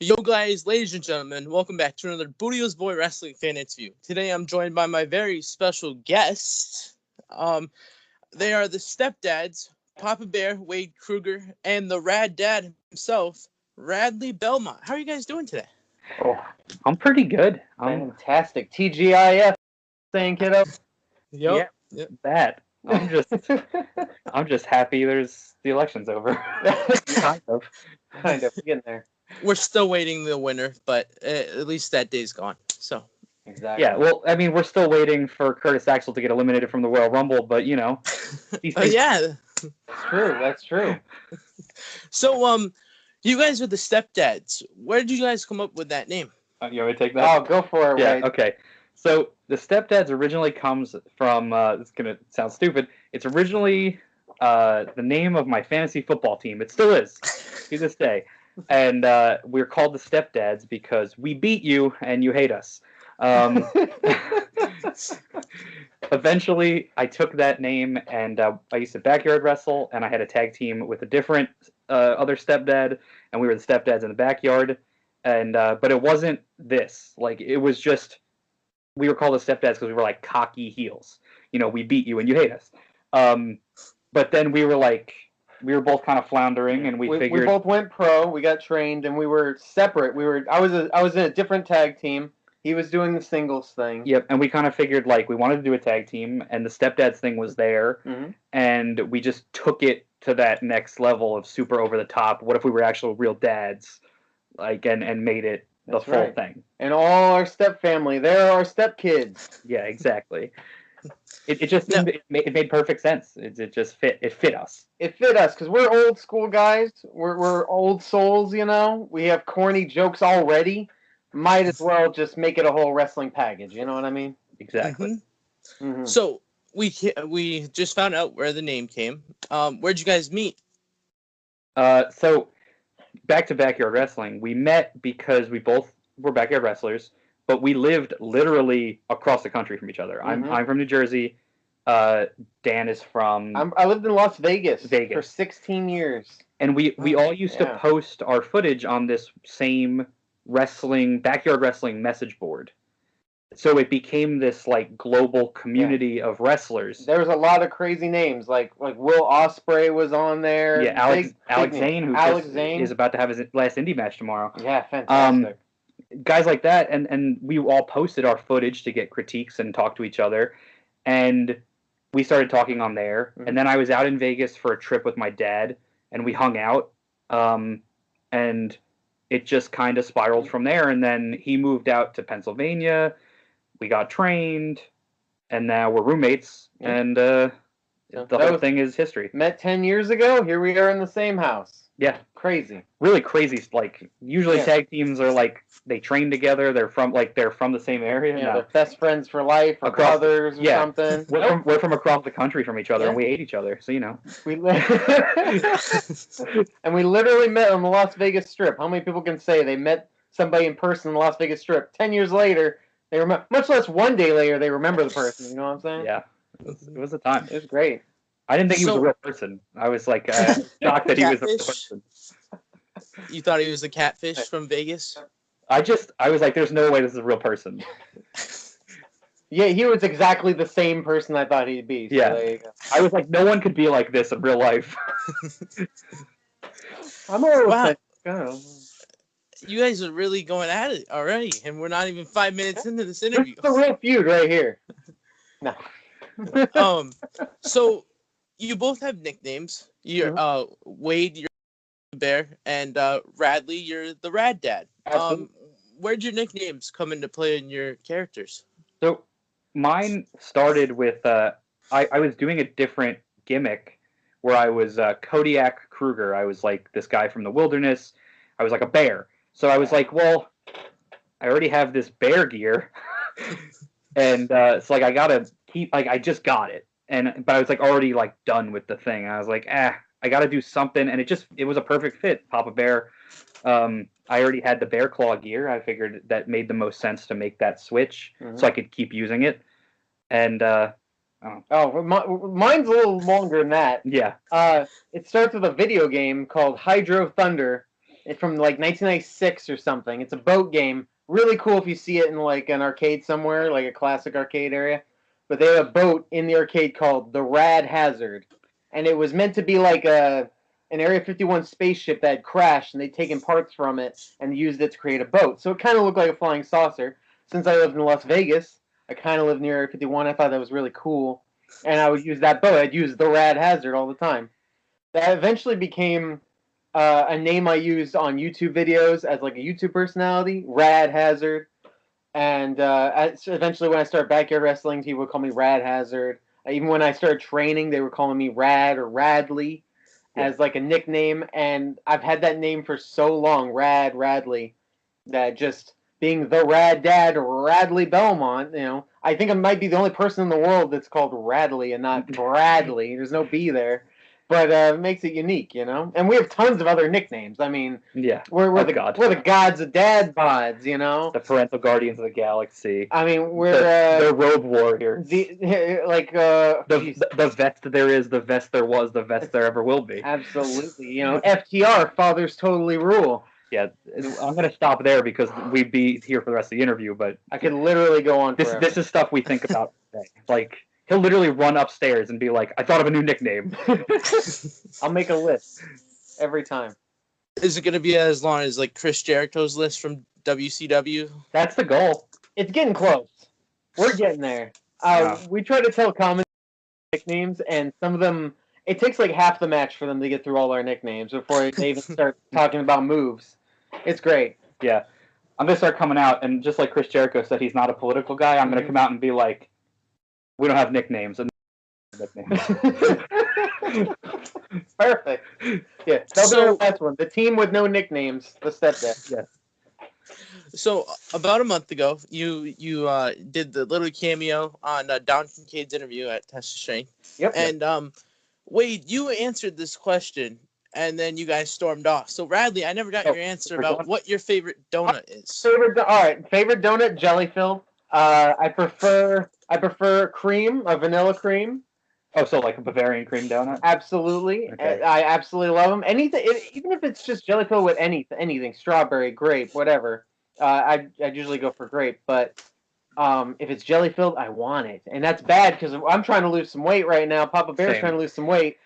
Yo guys, ladies and gentlemen, welcome back to another Bootyos Boy Wrestling Fan Interview. Today I'm joined by my very special guest. They are the Stepdads, Poppa Bear, Wade Krueger, and the Rad Dad himself, Radley Belmont. How are you guys doing today? Oh, I'm pretty good. Fantastic. TGIF saying, kiddo. Yep. That. I'm just happy there's the election's over. Kind of. Getting there. We're still waiting the winner, but at least that day's gone. So. Exactly. Yeah, well, I mean, we're still waiting for Curtis Axel to get eliminated from the Royal Rumble, but you know. Yeah. That's true. That's true. So, you guys are the Stepdads. Where did you guys come up with that name? You want me to take that? Oh, go for it, Yeah, Wade. okay. So, the Stepdads originally comes from, it's going to sound stupid, it's originally the name of my fantasy football team. It still is, to this day. And we're called the Stepdads because we beat you and you hate us. Eventually, I took that name and I used to backyard wrestle, and I had a tag team with a different other stepdad, and we were the Stepdads in the backyard. And but it wasn't this. Like, it was just, we were called the Stepdads because we were like cocky heels. You know, we beat you and you hate us. But then we were both kind of floundering, and we figured we both went pro. We got trained, and we were separate. I was in a different tag team. He was doing the singles thing. Yep, and we kind of figured, like, we wanted to do a tag team, and the Stepdads thing was there, and we just took it to that next level of super over the top. What if we were actual real dads, like, and made it the full thing? And all our step family, they're our step kids. Yeah, exactly. It just seemed, it made perfect sense. It just fit. It fit us. It fit us because we're old school guys. We're old souls, you know. We have corny jokes already. Might as well just make it a whole wrestling package. You know what I mean? Exactly. So we just found out where the name came. Where'd you guys meet? So back to backyard wrestling. We met because we both were backyard wrestlers, but we lived literally across the country from each other. I'm from New Jersey. Dan is from. I lived in Las Vegas for 16 years. And we all used to post our footage on this same backyard wrestling message board. So it became this like global community of wrestlers. There was a lot of crazy names, like Will Ospreay was on there. Yeah, Alex Zane, who is about to have his last indie match tomorrow. Yeah, fantastic. Guys like that, and we all posted our footage to get critiques and talk to each other, and we started talking on there. And then I was out in Vegas for a trip with my dad, and we hung out, and it just kind of spiraled from there. And then he moved out to Pennsylvania. We got trained, and now we're roommates. And the whole thing is history. Met 10 years ago. Here we are in the same house. Yeah, crazy. Really crazy. Like, usually tag teams are like they train together. They're from the same area. Yeah, they're best friends for life, or brothers or something. We're from across the country from each other, and we hate each other. So you know. And we literally met on the Las Vegas Strip. How many people can say they met somebody in person on the Las Vegas Strip? 10 years later, they remember. Much less one day later, they remember the person. You know what I'm saying? Yeah, it was a time. It was great. I didn't think he was a real person. I was like shocked that he was a real person. You thought he was a catfish from Vegas? I was like, there's no way this is a real person. Yeah, he was exactly the same person I thought he'd be. So yeah. I was like, no one could be like this in real life. I'm all wow. You guys are really going at it already, and we're not even 5 minutes into this interview. It's a real feud right here. No. So you both have nicknames. You're Wade, you're the Bear, and Radley, you're the Rad Dad. Where'd your nicknames come into play in your characters? So mine started with I was doing a different gimmick where I was Kodiak Krueger. I was like this guy from the wilderness. I was like a bear. So I was like, well, I already have this bear gear, and it's like I gotta keep I just got it. But I was like already like done with the thing. I was like, I got to do something, and it was a perfect fit. Poppa Bear. I already had the bear claw gear. I figured that made the most sense to make that switch, so I could keep using it. And mine's a little longer than that. Yeah. It starts with a video game called Hydro Thunder, It's from like 1996 or something. It's a boat game. Really cool if you see it in like an arcade somewhere, like a classic arcade area. But they have a boat in the arcade called the Rad Hazard, and it was meant to be like an Area 51 spaceship that had crashed, and they'd taken parts from it and used it to create a boat. So it kind of looked like a flying saucer. Since I lived in Las Vegas, I kind of lived near Area 51. I thought that was really cool, and I would use that boat. I'd use the Rad Hazard all the time. That eventually became a name I used on YouTube videos as like a YouTube personality, Rad Hazard. And eventually, when I started backyard wrestling, people would call me Rad Hazard. Even when I started training, they were calling me Rad or Radley as like a nickname. And I've had that name for so long, Radley, that just being the Rad Dad, Radley Belmont, you know, I think I might be the only person in the world that's called Radley and not Bradley. There's no B there. But it makes it unique, you know? And we have tons of other nicknames. I mean, we're the gods of dad bods, you know? The parental guardians of the galaxy. I mean, we're the road warriors. The vest there is, the vest there was, the vest there ever will be. Absolutely. You know, FTR, fathers totally rule. Yeah, I'm going to stop there because we'd be here for the rest of the interview, but I could literally go on forever. This is stuff we think about today. Like, he'll literally run upstairs and be like, I thought of a new nickname. I'll make a list every time. Is it going to be as long as like Chris Jericho's list from WCW? That's the goal. It's getting close. We're getting there. We try to tell common nicknames, and some of them, it takes like half the match for them to get through all our nicknames before they even start talking about moves. It's great. Yeah. I'm going to start coming out, and just like Chris Jericho said he's not a political guy, I'm going to come out and be like, we don't have nicknames. Perfect. Yeah. So that's one. The team with no nicknames. The Stepdad. Yes. So about a month ago, you did the little cameo on Don Kincaid's interview at Test of Strength. Yep. And Wade, you answered this question, and then you guys stormed off. So Radley, I never got your answer about what your favorite donut is. Favorite donut, jelly filled. I prefer cream, a vanilla cream. Oh, so like a Bavarian cream donut? Absolutely. Okay. I absolutely love them. Anything, even if it's just jelly filled with anything, strawberry, grape, whatever. I usually go for grape, but if it's jelly filled, I want it, and that's bad because I'm trying to lose some weight right now. Papa Bear's trying to lose some weight.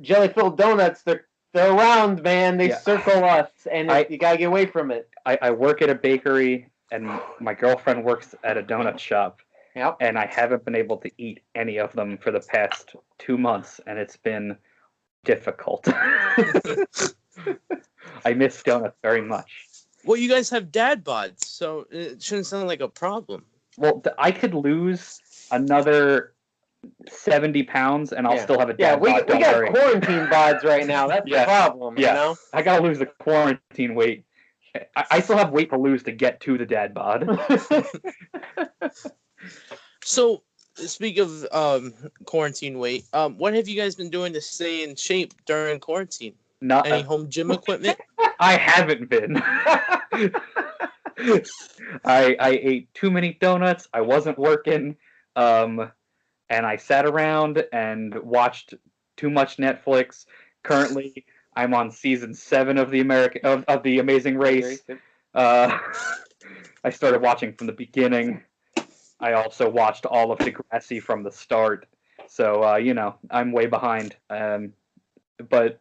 Jelly filled donuts, they're round, man. They circle us, and you gotta get away from it. I work at a bakery, and my girlfriend works at a donut shop. Yep. And I haven't been able to eat any of them for the past 2 months, and it's been difficult. I miss donuts very much. Well, you guys have dad bods, so it shouldn't sound like a problem. Well, I could lose another 70 pounds, and I'll still have a dad bod. We got quarantine bods right now. That's the problem, you know? I gotta lose the quarantine weight. I still have weight to lose to get to the dad bod. So, speak of quarantine weight, what have you guys been doing to stay in shape during quarantine? Any home gym equipment? I haven't been. I ate too many donuts. I wasn't working, and I sat around and watched too much Netflix. Currently, I'm on season 7 of the Amazing Race. I started watching from the beginning. I also watched all of Degrassi from the start, so I'm way behind. But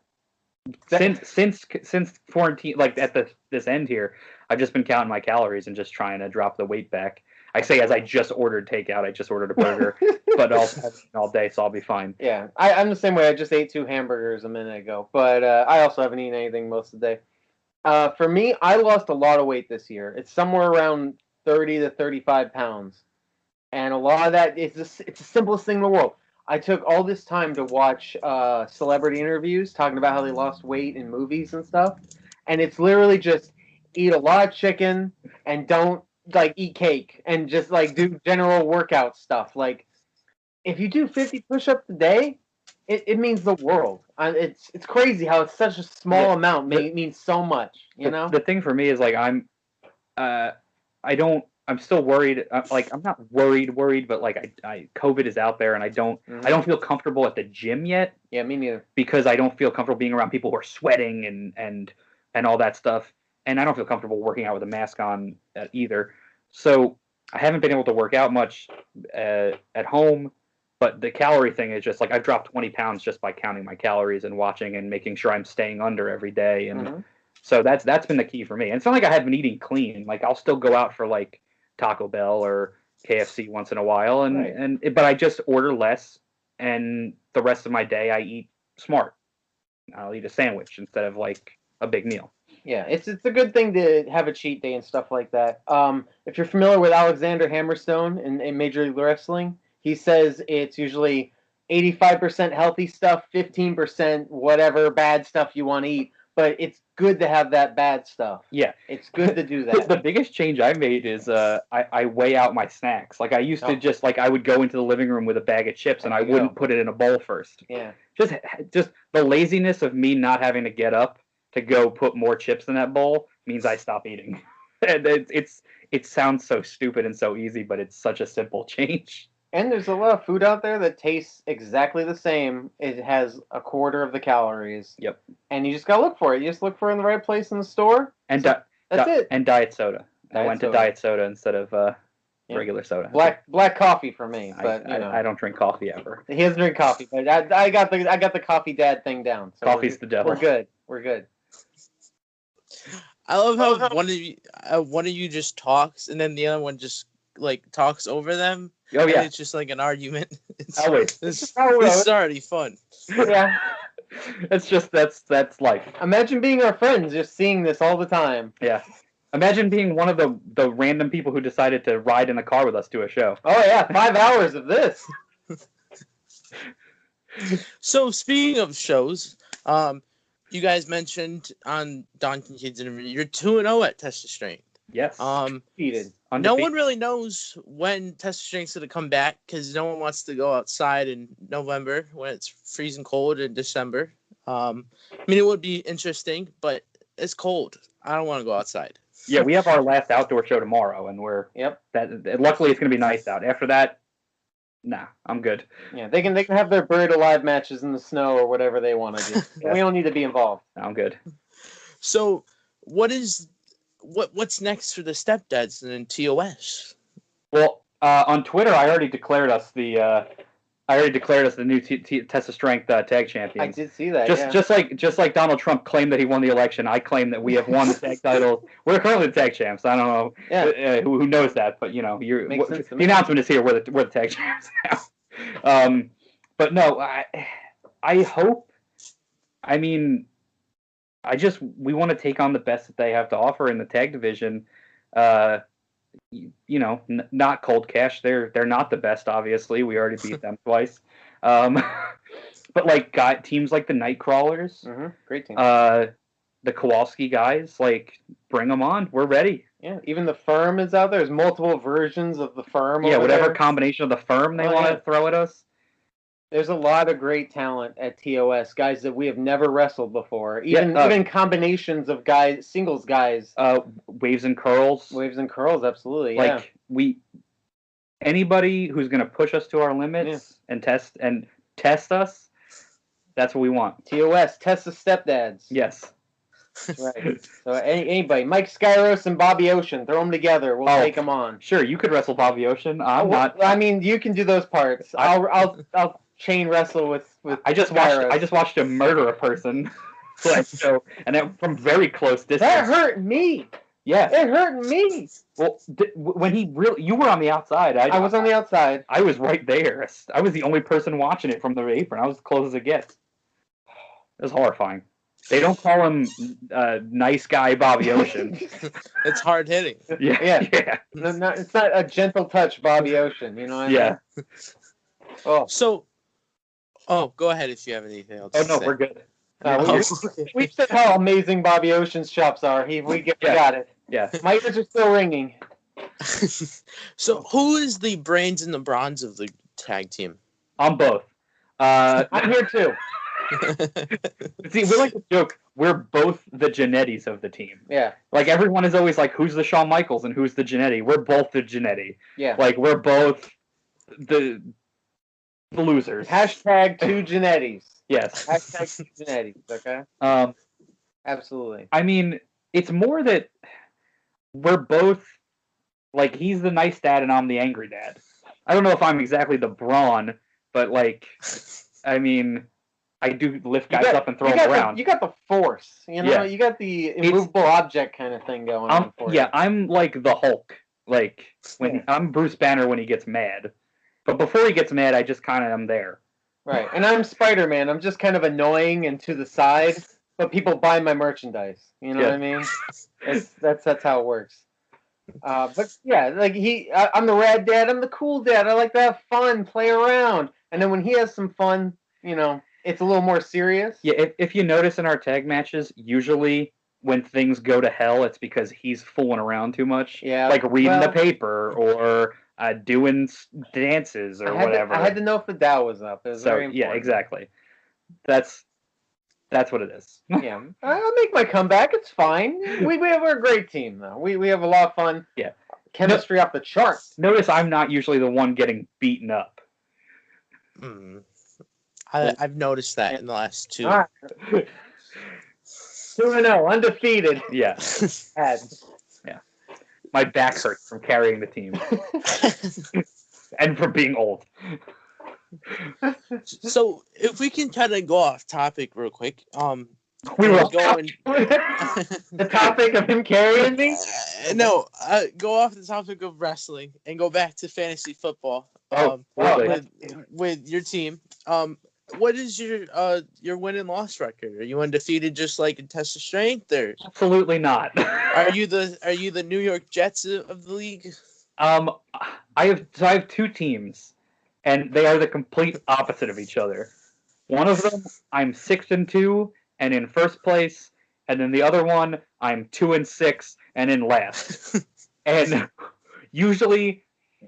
since quarantine, like at this end here, I've just been counting my calories and just trying to drop the weight back. I say as I just ordered takeout. I just ordered a burger, but I'll have it all day, so I'll be fine. Yeah, I'm the same way. I just ate 2 hamburgers a minute ago, but I also haven't eaten anything most of the day. For me, I lost a lot of weight this year. It's somewhere around 30 to 35 pounds. And a lot of that it's the simplest thing in the world. I took all this time to watch celebrity interviews talking about how they lost weight in movies and stuff. And it's literally just eat a lot of chicken and don't eat cake and just do general workout stuff. Like if you do 50 push-ups a day, it means the world. It's crazy how it's such a small amount means so much. You know. The thing for me is I'm still worried. I'm not worried, but COVID is out there, and I don't feel comfortable at the gym yet. Yeah, me neither. Because I don't feel comfortable being around people who are sweating and and all that stuff. And I don't feel comfortable working out with a mask on either. So I haven't been able to work out much at home. But the calorie thing is just like I've dropped 20 pounds just by counting my calories and watching and making sure I'm staying under every day. And so that's been the key for me. And it's not like I have been eating clean. Like I'll still go out for like Taco Bell or KFC once in a while, but I just order less, and the rest of my day I eat smart. I'll eat a sandwich instead of like a big meal. Yeah, it's a good thing to have a cheat day and stuff like that. If you're familiar with Alexander Hammerstone in Major League Wrestling, he says it's usually 85% healthy stuff, 15% whatever bad stuff you want to eat. But it's good to have that bad stuff. Yeah. It's good to do that. The biggest change I made is I weigh out my snacks. Like I used to just like I would go into the living room with a bag of chips and I wouldn't put it in a bowl first. Yeah. Just the laziness of me not having to get up to go put more chips in that bowl means I stop eating. And it sounds so stupid and so easy, but it's such a simple change. And there's a lot of food out there that tastes exactly the same. It has a quarter of the calories. Yep. And you just gotta look for it. You just look for it in the right place in the store. And that's it. And diet soda. I went to diet soda instead of regular soda. Black coffee for me, but I don't drink coffee ever. He doesn't drink coffee, but I got the coffee dad thing down. So Coffee's the devil. We're good. I love how one of you just talks and then the other one just like talks over them. Oh yeah, it's just like an argument. Always. This is already fun. Yeah, it's just that's life. Imagine being our friends, just seeing this all the time. Yeah. Imagine being one of the random people who decided to ride in the car with us to a show. Oh yeah, 5 hours of this. So speaking of shows, you guys mentioned on Don Kincaid's interview you're 2-0 at Test of Strength. Yes. Undefeated. No one really knows when Test of Strength's going to come back because no one wants to go outside in November when it's freezing cold in December. I mean, it would be interesting, but it's cold. I don't want to go outside. Yeah, we have our last outdoor show tomorrow, and luckily it's going to be nice out. After that, nah, I'm good. Yeah, they can have their buried alive matches in the snow or whatever they want to do. Yeah. We don't need to be involved. I'm good. So, what's next for the Stepdads and then TOS? Well, on Twitter, I already declared us the new Test of Strength tag champions. I did see that. Just like Donald Trump claimed that he won the election, I claim that we have won the tag titles. We're currently the tag champs. I don't know who knows that, but the announcement is here. We're the tag champs now. But no, I hope. I mean, we want to take on the best that they have to offer in the tag division. Not Cold Cash. They're not the best, obviously. We already beat them twice. But like teams like the Nightcrawlers, great team. The Kowalski guys, like bring them on. We're ready. Yeah, even the Firm is out there. There's multiple versions of the Firm. Yeah, whatever combination of the Firm they want to throw at us. There's a lot of great talent at TOS, guys that we have never wrestled before. Even combinations of singles guys. Waves and curls. Waves and curls, absolutely. Like anybody who's going to push us to our limits and test us, that's what we want. TOS, test the Stepdads. Yes. That's right. So anybody, Mike Skyros and Bobby Ocean, throw them together. We'll take them on. Sure, you could wrestle Bobby Ocean. I'm not. I mean, you can do those parts. I'll chain wrestle with I just watched him murder a person, and then from very close distance. That hurt me. Yeah, it hurt me. Well, when you were on the outside. I was on the outside. I was right there. I was the only person watching it from the apron. I was as close as it gets. It was horrifying. They don't call him nice guy Bobby Ocean. It's hard hitting. Yeah. It's not a gentle touch Bobby Ocean. You know what I mean? Oh. So. Oh, go ahead if you have anything else. Oh no, we're good. We've said how amazing Bobby Ocean's chops are. Got it. Yeah. My ears are still ringing. So, who is the brains and the bronze of the tag team? I'm both. I'm here too. See, we like to joke. We're both the Jannettis of the team. Yeah. Like everyone is always like, "Who's the Shawn Michaels and who's the Jannetty?" We're both the Jannetty. Yeah. Like we're both the losers. Hashtag 2 Jannettis. Yes. Hashtag 2 Jannettis. Okay. Absolutely. I mean, it's more that we're both, like, he's the nice dad and I'm the angry dad. I don't know if I'm exactly the brawn, but, like, I mean, I do lift guys up and throw them around. You got the force, you know? Yeah. You got the immovable object kind of thing going on for you. Yeah, I'm like the Hulk. Like, I'm Bruce Banner when he gets mad. But before he gets mad, I just kind of am there. Right, and I'm Spider-Man. I'm just kind of annoying and to the side, but people buy my merchandise. You know what I mean? That's how it works. But yeah, like I'm the rad dad. I'm the cool dad. I like to have fun, play around, and then when he has some fun, you know, it's a little more serious. Yeah, if you notice in our tag matches, usually when things go to hell, it's because he's fooling around too much. Yeah, like reading the paper or doing dances or whatever. I had to know if the Dow was up. It was very important. Yeah, exactly. That's what it is. Yeah, I'll make my comeback. It's fine. We're a great team though. We have a lot of fun. Yeah, chemistry off the charts. Notice I'm not usually the one getting beaten up. I've noticed that in the last two. All right. 2-0, undefeated. Yeah. Yeah. My back hurts from carrying the team. And from being old. So if we can kind of go off topic real quick, we were going the topic of him carrying me. No, go off the topic of wrestling and go back to fantasy football. With your team. What is your win and loss record? Are you undefeated just like in test of strength, or absolutely not? Are you the New York Jets of the league? I have two teams, and they are the complete opposite of each other. One of them I'm 6-2 and in first place, and then the other one I'm 2-6 and in last. And usually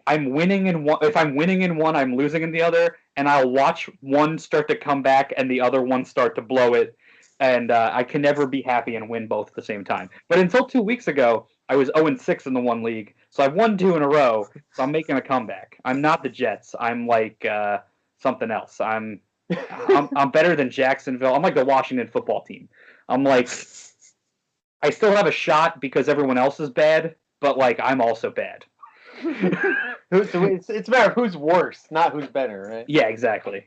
I'm winning in one. If I'm winning in one, I'm losing in the other, and I'll watch one start to come back and the other one start to blow it, and I can never be happy and win both at the same time. But until 2 weeks ago, I was 0-6 in the one league, so I've won 2 in a row. So I'm making a comeback. I'm not the Jets. I'm like something else. I'm better than Jacksonville. I'm like the Washington football team. I'm like, I still have a shot because everyone else is bad, but like I'm also bad. So it's a matter of who's worse, not who's better, right? Yeah, exactly.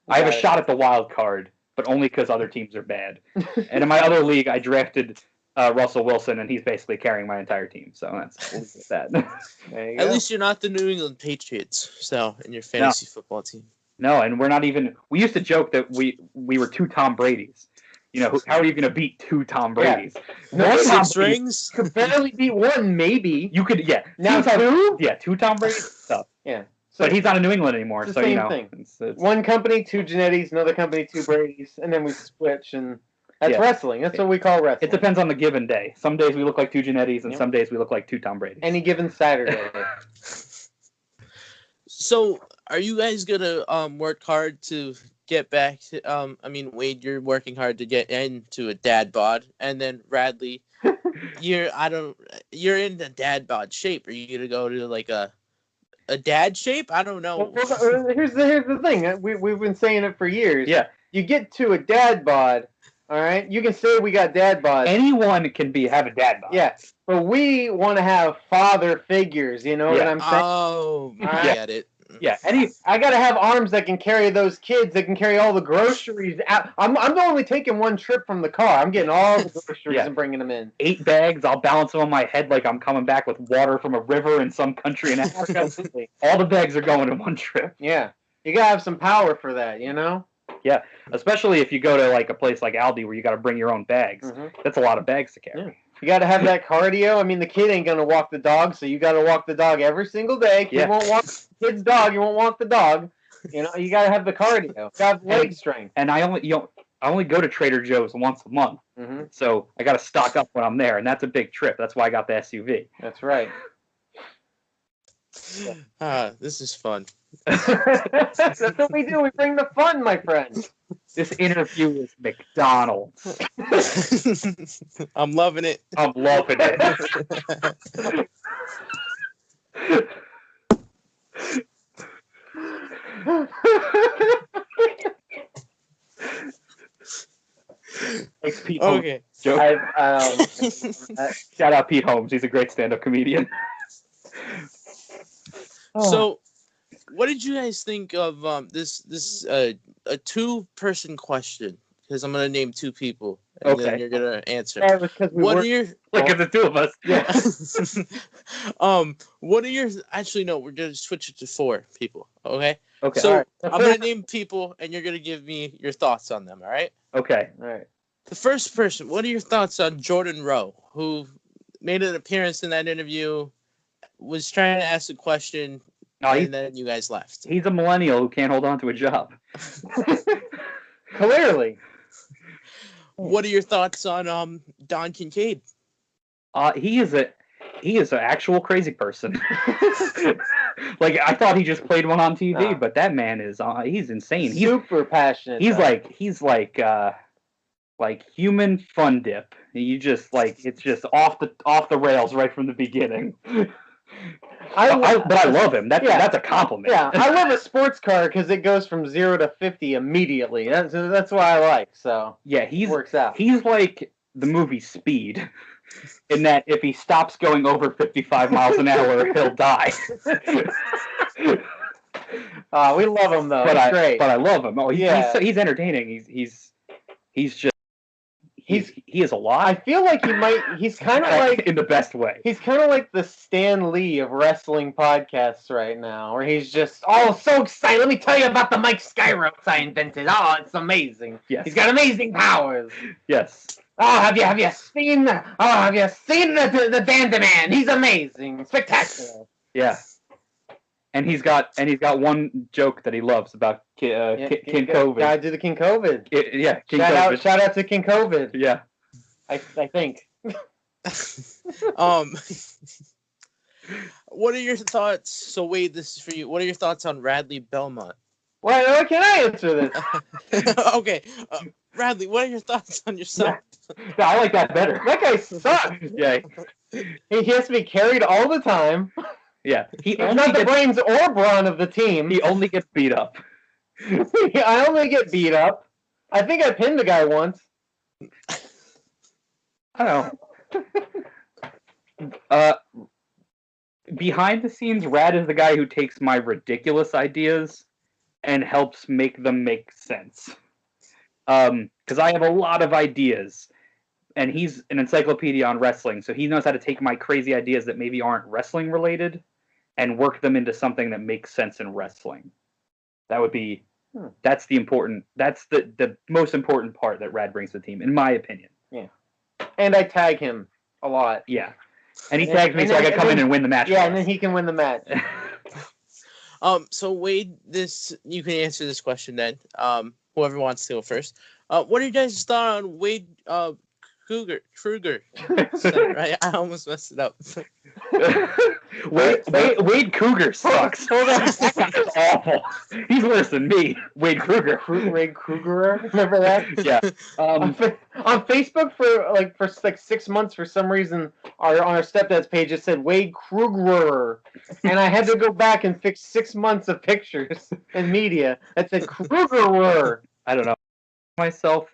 I have a shot at the wild card, but only because other teams are bad. And in my other league, I drafted Russell Wilson, and he's basically carrying my entire team. So we'll leave that. At least you're not the New England Patriots, so in your fantasy football team. No, and we're not even. We used to joke that we were 2 Tom Bradys. You know, how are you going to beat 2 Tom Bradys? Yeah. 6 rings? Could barely beat one, maybe. You could, yeah. Now 2? Yeah, 2 Tom Bradys. Tough. Yeah. So but he's not in New England anymore, it's so the you same know. Thing. It's one company, 2 Genettis, another company, 2 Bradys, and then we switch, and that's wrestling. That's what we call wrestling. It depends on the given day. Some days we look like 2 Genettis, and some days we look like 2 Tom Bradys. Any given Saturday. So, are you guys gonna work hard to get back to? I mean, Wade, you're working hard to get into a dad bod, and then Radley, you're in the dad bod shape. Are you gonna go to like a dad shape? I don't know. Well, here's the thing. We've been saying it for years. Yeah. You get to a dad bod, all right? You can say we got dad bods. Anyone can have a dad bod. Yeah. But we want to have father figures, you know what I'm saying? Oh, I get it. Yeah, I gotta have arms that can carry those kids, that can carry all the groceries out. I'm only taking one trip from the car. I'm getting all the groceries and bringing them in. 8 bags. I'll balance them on my head like I'm coming back with water from a river in some country in Africa. All the bags are going in one trip. Yeah, you gotta have some power for that, you know. Yeah, especially if you go to like a place like Aldi where you got to bring your own bags. Mm-hmm. That's a lot of bags to carry. Yeah. You got to have that cardio. I mean, the kid ain't gonna walk the dog, so you got to walk the dog every single day. Kid won't walk kid's dog. You won't walk the dog. You know, you got to have the cardio. You got to have leg strength. And I only go to Trader Joe's once a month, so I got to stock up when I'm there, and that's a big trip. That's why I got the SUV. That's right. This is fun. That's what we do. We bring the fun, my friend. This interview is McDonald's. I'm loving it. I'm loving it. Makes people joke. I, Shout out Pete Holmes. He's a great stand-up comedian. So, what did you guys think of this a 2-person question? Because I'm gonna name 2 people, and then you're gonna answer. that was because we What are worked. your Like the 2 of us. Yeah. what are your actually no, we're gonna switch it to 4 people, okay? Okay. So all right. I'm gonna name people and you're gonna give me your thoughts on them, all right? Okay. All right. The first person, what are your thoughts on Jordan Rowe, who made an appearance in that interview, was trying to ask a question, No, and then you guys left? he's a millennial who can't hold on to a job. Clearly. What are your thoughts on Don Kincaid? He is an actual crazy person. Like, I thought he just played one on TV, No. but that man is he's insane. Super passionate. He's though. like human fun dip. You just it's just off the rails right from the beginning. But I love him. That's a compliment. Yeah, I love a sports car because it goes from 0 to 50 immediately. That's what I like. So Yeah, works out. He's like the movie Speed, in that if he stops going over 55 miles an hour, he'll die. We love him though. But Great. I love him. Oh, Yeah. he's entertaining. He is a lot. I feel like he's kind of like in the best way. he's kind of like the Stan Lee of wrestling podcasts right now, where he's just so excited. Let me tell you about the Mike Skyrops I invented. Oh, it's amazing. Yes. He's got amazing powers. Yes. Oh, have you seen the Dandaman? He's amazing, spectacular. Yeah. And he's got one joke that he loves about King COVID. Gotta do the King COVID. King Shout COVID. out to King COVID. Yeah. I think. What are your thoughts? So Wade, this is for you. What are your thoughts on Radley Belmont? Why can I answer this? Okay, Radley, what are your thoughts on your son? Yeah, I like that better. That guy sucks. Yeah. He has to be carried all the time. Yeah. He's He's not the brains or brawn of the team. He only gets beat up. I only get beat up. I think I pinned a guy once. I don't know. Behind the scenes, Rad is the guy who takes my ridiculous ideas and helps make them make sense. Because I have a lot of ideas, and he's an encyclopedia on wrestling, so he knows how to take my crazy ideas that maybe aren't wrestling related and work them into something that makes sense in wrestling. That would be that's the most important part that Rad brings to the team, in my opinion. Yeah. And I tag him a lot. Yeah. And he tags me so I can come in and win the match. Yeah, and then he can win the match. So Wade, you can answer this question then. Whoever wants to go first. What are you guys' thoughts on Wade Krueger? Right? I almost messed it up. Wade Krueger sucks. That guy's awful. He's worse than me. Wade Krueger. Wade Krueger. Remember that? Yeah. On Facebook for 6 months, for some reason, on our Stepdads page, it said Wade Krueger, and I had to go back and fix 6 months of pictures and media that said Krueger. I don't know. Myself,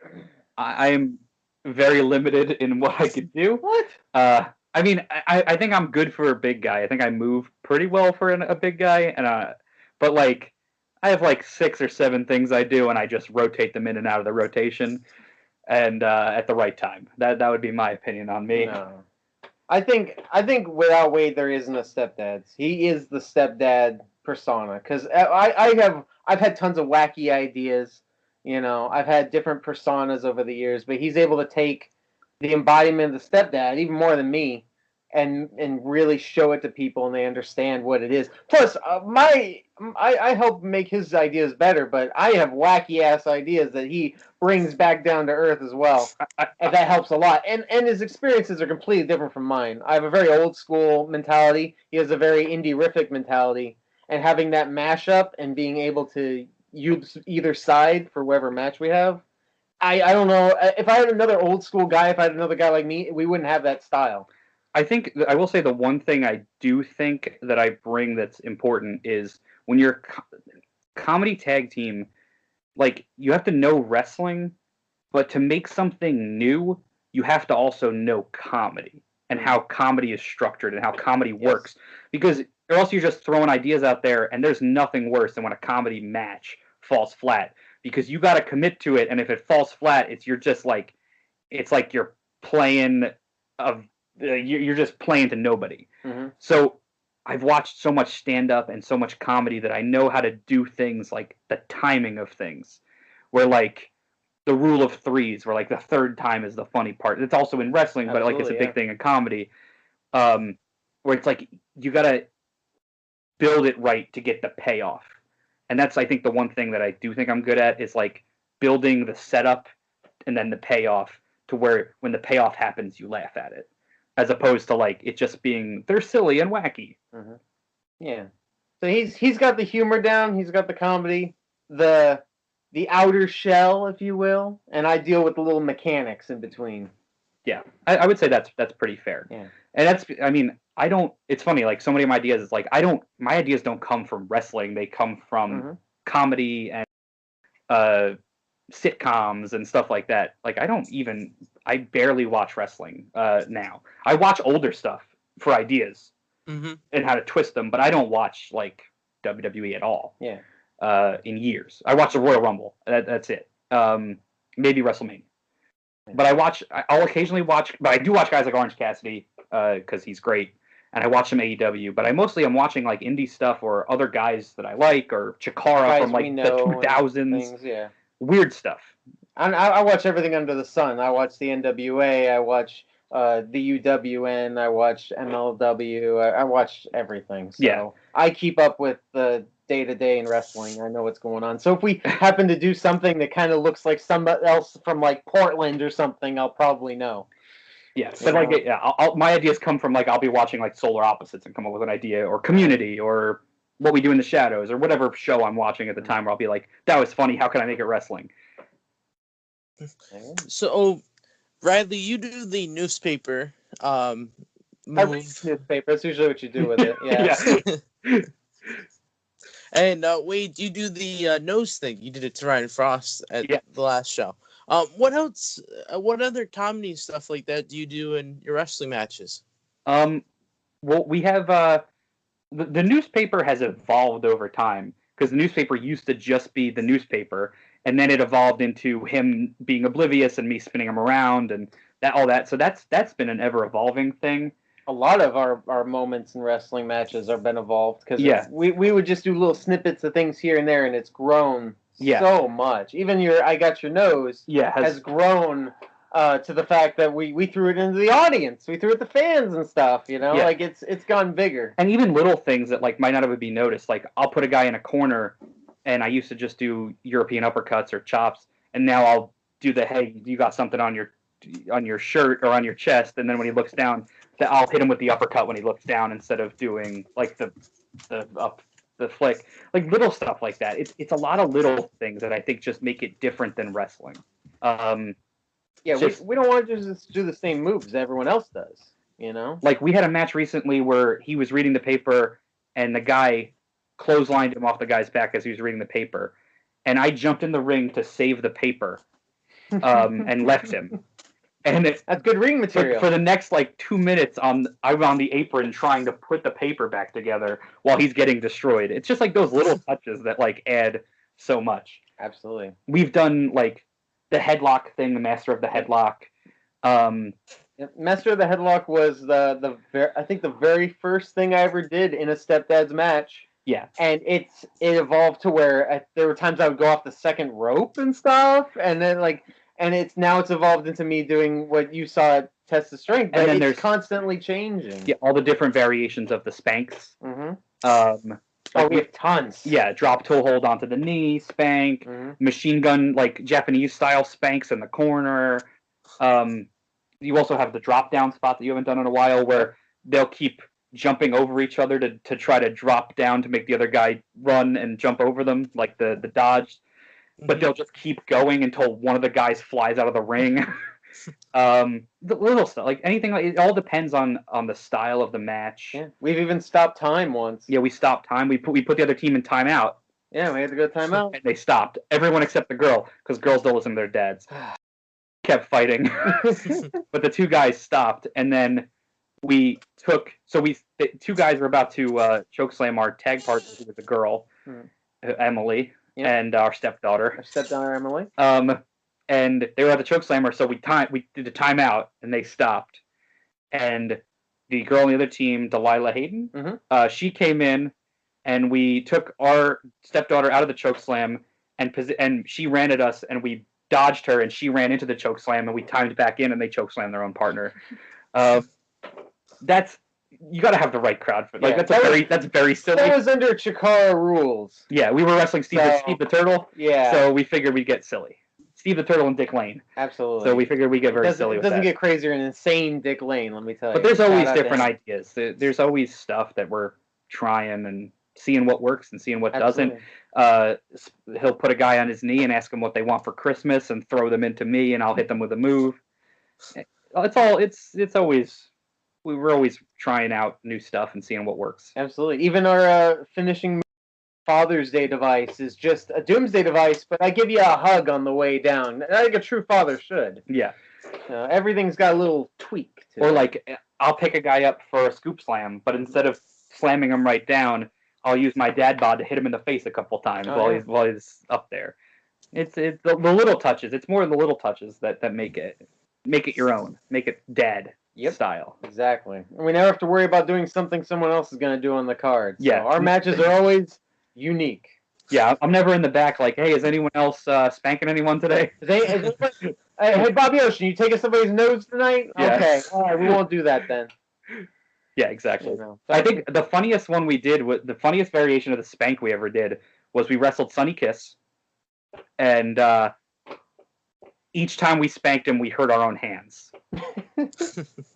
I am very limited in what I could do. What? I mean, I think I'm good for a big guy. I think I move pretty well for a big guy, and but like I have like 6 or 7 things I do, and I just rotate them in and out of the rotation, and at the right time. That would be my opinion on me. No. I think without Wade there isn't a Stepdads. He is the Stepdad persona, because I've had tons of wacky ideas. You know, I've had different personas over the years, but he's able to take the embodiment of the Stepdad, even more than me, and really show it to people, and they understand what it is. Plus, I help make his ideas better, but I have wacky ass ideas that he brings back down to earth as well, and that helps a lot. And his experiences are completely different from mine. I have a very old school mentality. He has a very indie-rific mentality, and having that mashup and being able to use either side for whatever match we have. I don't know. If I had another old school guy, if I had another guy like me, we wouldn't have that style. I think I will say the one thing I do think that I bring that's important is when you're comedy tag team, like you have to know wrestling, but to make something new, you have to also know comedy and how comedy is structured and how comedy works. Because or else you're just throwing ideas out there, and there's nothing worse than when a comedy match falls flat. Because you got to commit to it, and if it falls flat, it's like you're playing you're just playing to nobody. Mm-hmm. So I've watched so much stand-up and so much comedy that I know how to do things like the timing of things, where like the rule of threes, where like the third time is the funny part. It's also in wrestling, but like it's a big thing in comedy, where it's like you gotta build it right to get the payoff. And that's, I think, the one thing that I do think I'm good at is like building the setup and then the payoff to where when the payoff happens, you laugh at it, as opposed to like it just being they're silly and wacky. Mm-hmm. Yeah. So he's got the humor down. He's got the comedy, the outer shell, if you will, and I deal with the little mechanics in between. Yeah, I would say that's pretty fair. Yeah. And that's, I mean, I don't. It's funny, like so many of my ideas. It's like my ideas don't come from wrestling. They come from comedy and sitcoms and stuff like that. Like I barely watch wrestling now. I watch older stuff for ideas and how to twist them, but I don't watch like WWE at all. Yeah. In years, I watch the Royal Rumble. That's it. Maybe WrestleMania. But I'll occasionally watch, but I do watch guys like Orange Cassidy because he's great, and I watch some AEW. But I'm watching like indie stuff or other guys that I like, or Chikara from like the 2000s. Yeah. Weird stuff. I watch everything under the sun. I watch the NWA. I watch the UWN. I watch MLW. I watch everything. So I keep up with the day-to-day in wrestling. I know what's going on. So if we happen to do something that kind of looks like somebody else from like Portland or something, I'll probably know. Yeah, but like my ideas come from like I'll be watching like Solar Opposites and come up with an idea, or Community, or What We Do in the Shadows, or whatever show I'm watching at the time where I'll be like, that was funny, how can I make it wrestling? So, Radley, you do the newspaper move. I read newspaper. That's usually what you do with it. Yeah. And Wade, you do the nose thing. You did it to Ryan Frost at the last show. What else? What other comedy stuff like that do you do in your wrestling matches? Well, we have the newspaper has evolved over time, because the newspaper used to just be the newspaper, and then it evolved into him being oblivious and me spinning him around and all that. So that's been an ever evolving thing. A lot of our moments in wrestling matches have been evolved, because we would just do little snippets of things here and there, and it's grown so much. Even your I Got Your Nose has grown to the fact that we threw it into the audience. We threw it to fans and stuff, you know? Like it's gone bigger. And even little things that like might not have been noticed. Like I'll put a guy in a corner, and I used to just do European uppercuts or chops, and now I'll do the, hey, you got something on your shirt or on your chest, and then when he looks down, I'll hit him with the uppercut when he looks down instead of doing like the flick. Like little stuff like that. It's a lot of little things that I think just make it different than wrestling. We don't want to just do the same moves everyone else does, you know? Like we had a match recently where he was reading the paper and the guy clotheslined him off the guy's back as he was reading the paper, and I jumped in the ring to save the paper and left him. And that's good ring material. For the next like 2 minutes, I'm on the apron trying to put the paper back together while he's getting destroyed. It's just like those little touches that like add so much. Absolutely. We've done like the headlock thing, the Master of the Headlock. Master of the Headlock was I think the very first thing I ever did in a Stepdad's match. Yeah. And it evolved to where there were times I would go off the second rope and stuff, and then like. And it's evolved into me doing what you saw at Test of Strength, but and then it's constantly changing. Yeah, all the different variations of the spanks. We have tons. Yeah, drop toe hold onto the knee, spank, machine gun, like Japanese style spanks in the corner. You also have the drop down spot that you haven't done in a while, where they'll keep jumping over each other to try to drop down to make the other guy run and jump over them, like the dodge. But they'll just keep going until one of the guys flies out of the ring. The little stuff, like anything, it all depends on the style of the match. Yeah, we've even stopped time once. Yeah, we stopped time. We put the other team in timeout. Yeah, we had to go timeout. And they stopped. Everyone except the girl, because girls don't listen to their dads. kept fighting, but the two guys stopped, and then the two guys were about to chokeslam our tag partner, who was a girl, Emily, and our stepdaughter. Our stepdaughter Emily. And they were at the chokeslammer, so we did a timeout, and they stopped. And the girl on the other team, Delilah Hayden, she came in, and we took our stepdaughter out of the chokeslam, and she ran at us, and we dodged her, and she ran into the chokeslam, and we timed back in, and they chokeslammed their own partner. You got to have the right crowd for that's very silly. That was under Chikara rules. Yeah, we were wrestling Steve the Turtle. Yeah. So we figured we'd get silly. Steve the Turtle and Dick Lane. Absolutely. So we figured we'd get very silly with that. It doesn't get crazier than insane Dick Lane, let me tell you. But there's always different ideas. There's always stuff that we're trying and seeing what works and seeing what doesn't. He'll put a guy on his knee and ask him what they want for Christmas and throw them into me, and I'll hit them with a move. It's always... We're always trying out new stuff and seeing what works. Absolutely. Even our finishing Father's Day device is just a Doomsday device, but I give you a hug on the way down, like a true father should. Yeah. Everything's got a little tweak to it. Or like, I'll pick a guy up for a scoop slam, but instead of slamming him right down, I'll use my dad bod to hit him in the face a couple times while he's up there. It's the little touches. It's more the little touches that make it your own. Make it dad. Style. Exactly. And we never have to worry about doing something someone else is going to do on the card. So yeah. Our matches are always unique. Yeah, I'm never in the back like, hey, is anyone else spanking anyone today? Hey, Bobby Ocean, you taking somebody's nose tonight? Yeah. Okay. All right, we won't do that then. Yeah, exactly. I think the funniest one we did, the funniest variation of the spank we ever did, was we wrestled Sunny Kiss. And each time we spanked him, we hurt our own hands.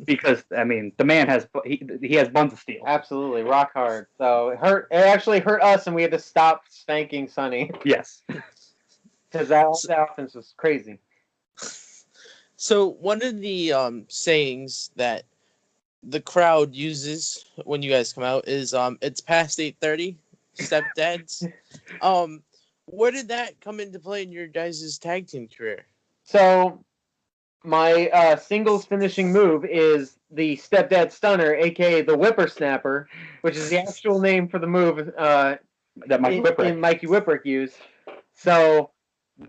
Because I mean, the man has he has buns of steel. Absolutely, rock hard. So it actually hurt us, and we had to stop spanking Sonny. Yes, because that offense was crazy. So one of the sayings that the crowd uses when you guys come out is it's past 8:30, Stepdads. Where did that come into play in your guys' tag team career? So my singles finishing move is the Stepdad Stunner, a.k.a. the Whippersnapper, which is the actual name for the move that Mikey Whipwreck used. So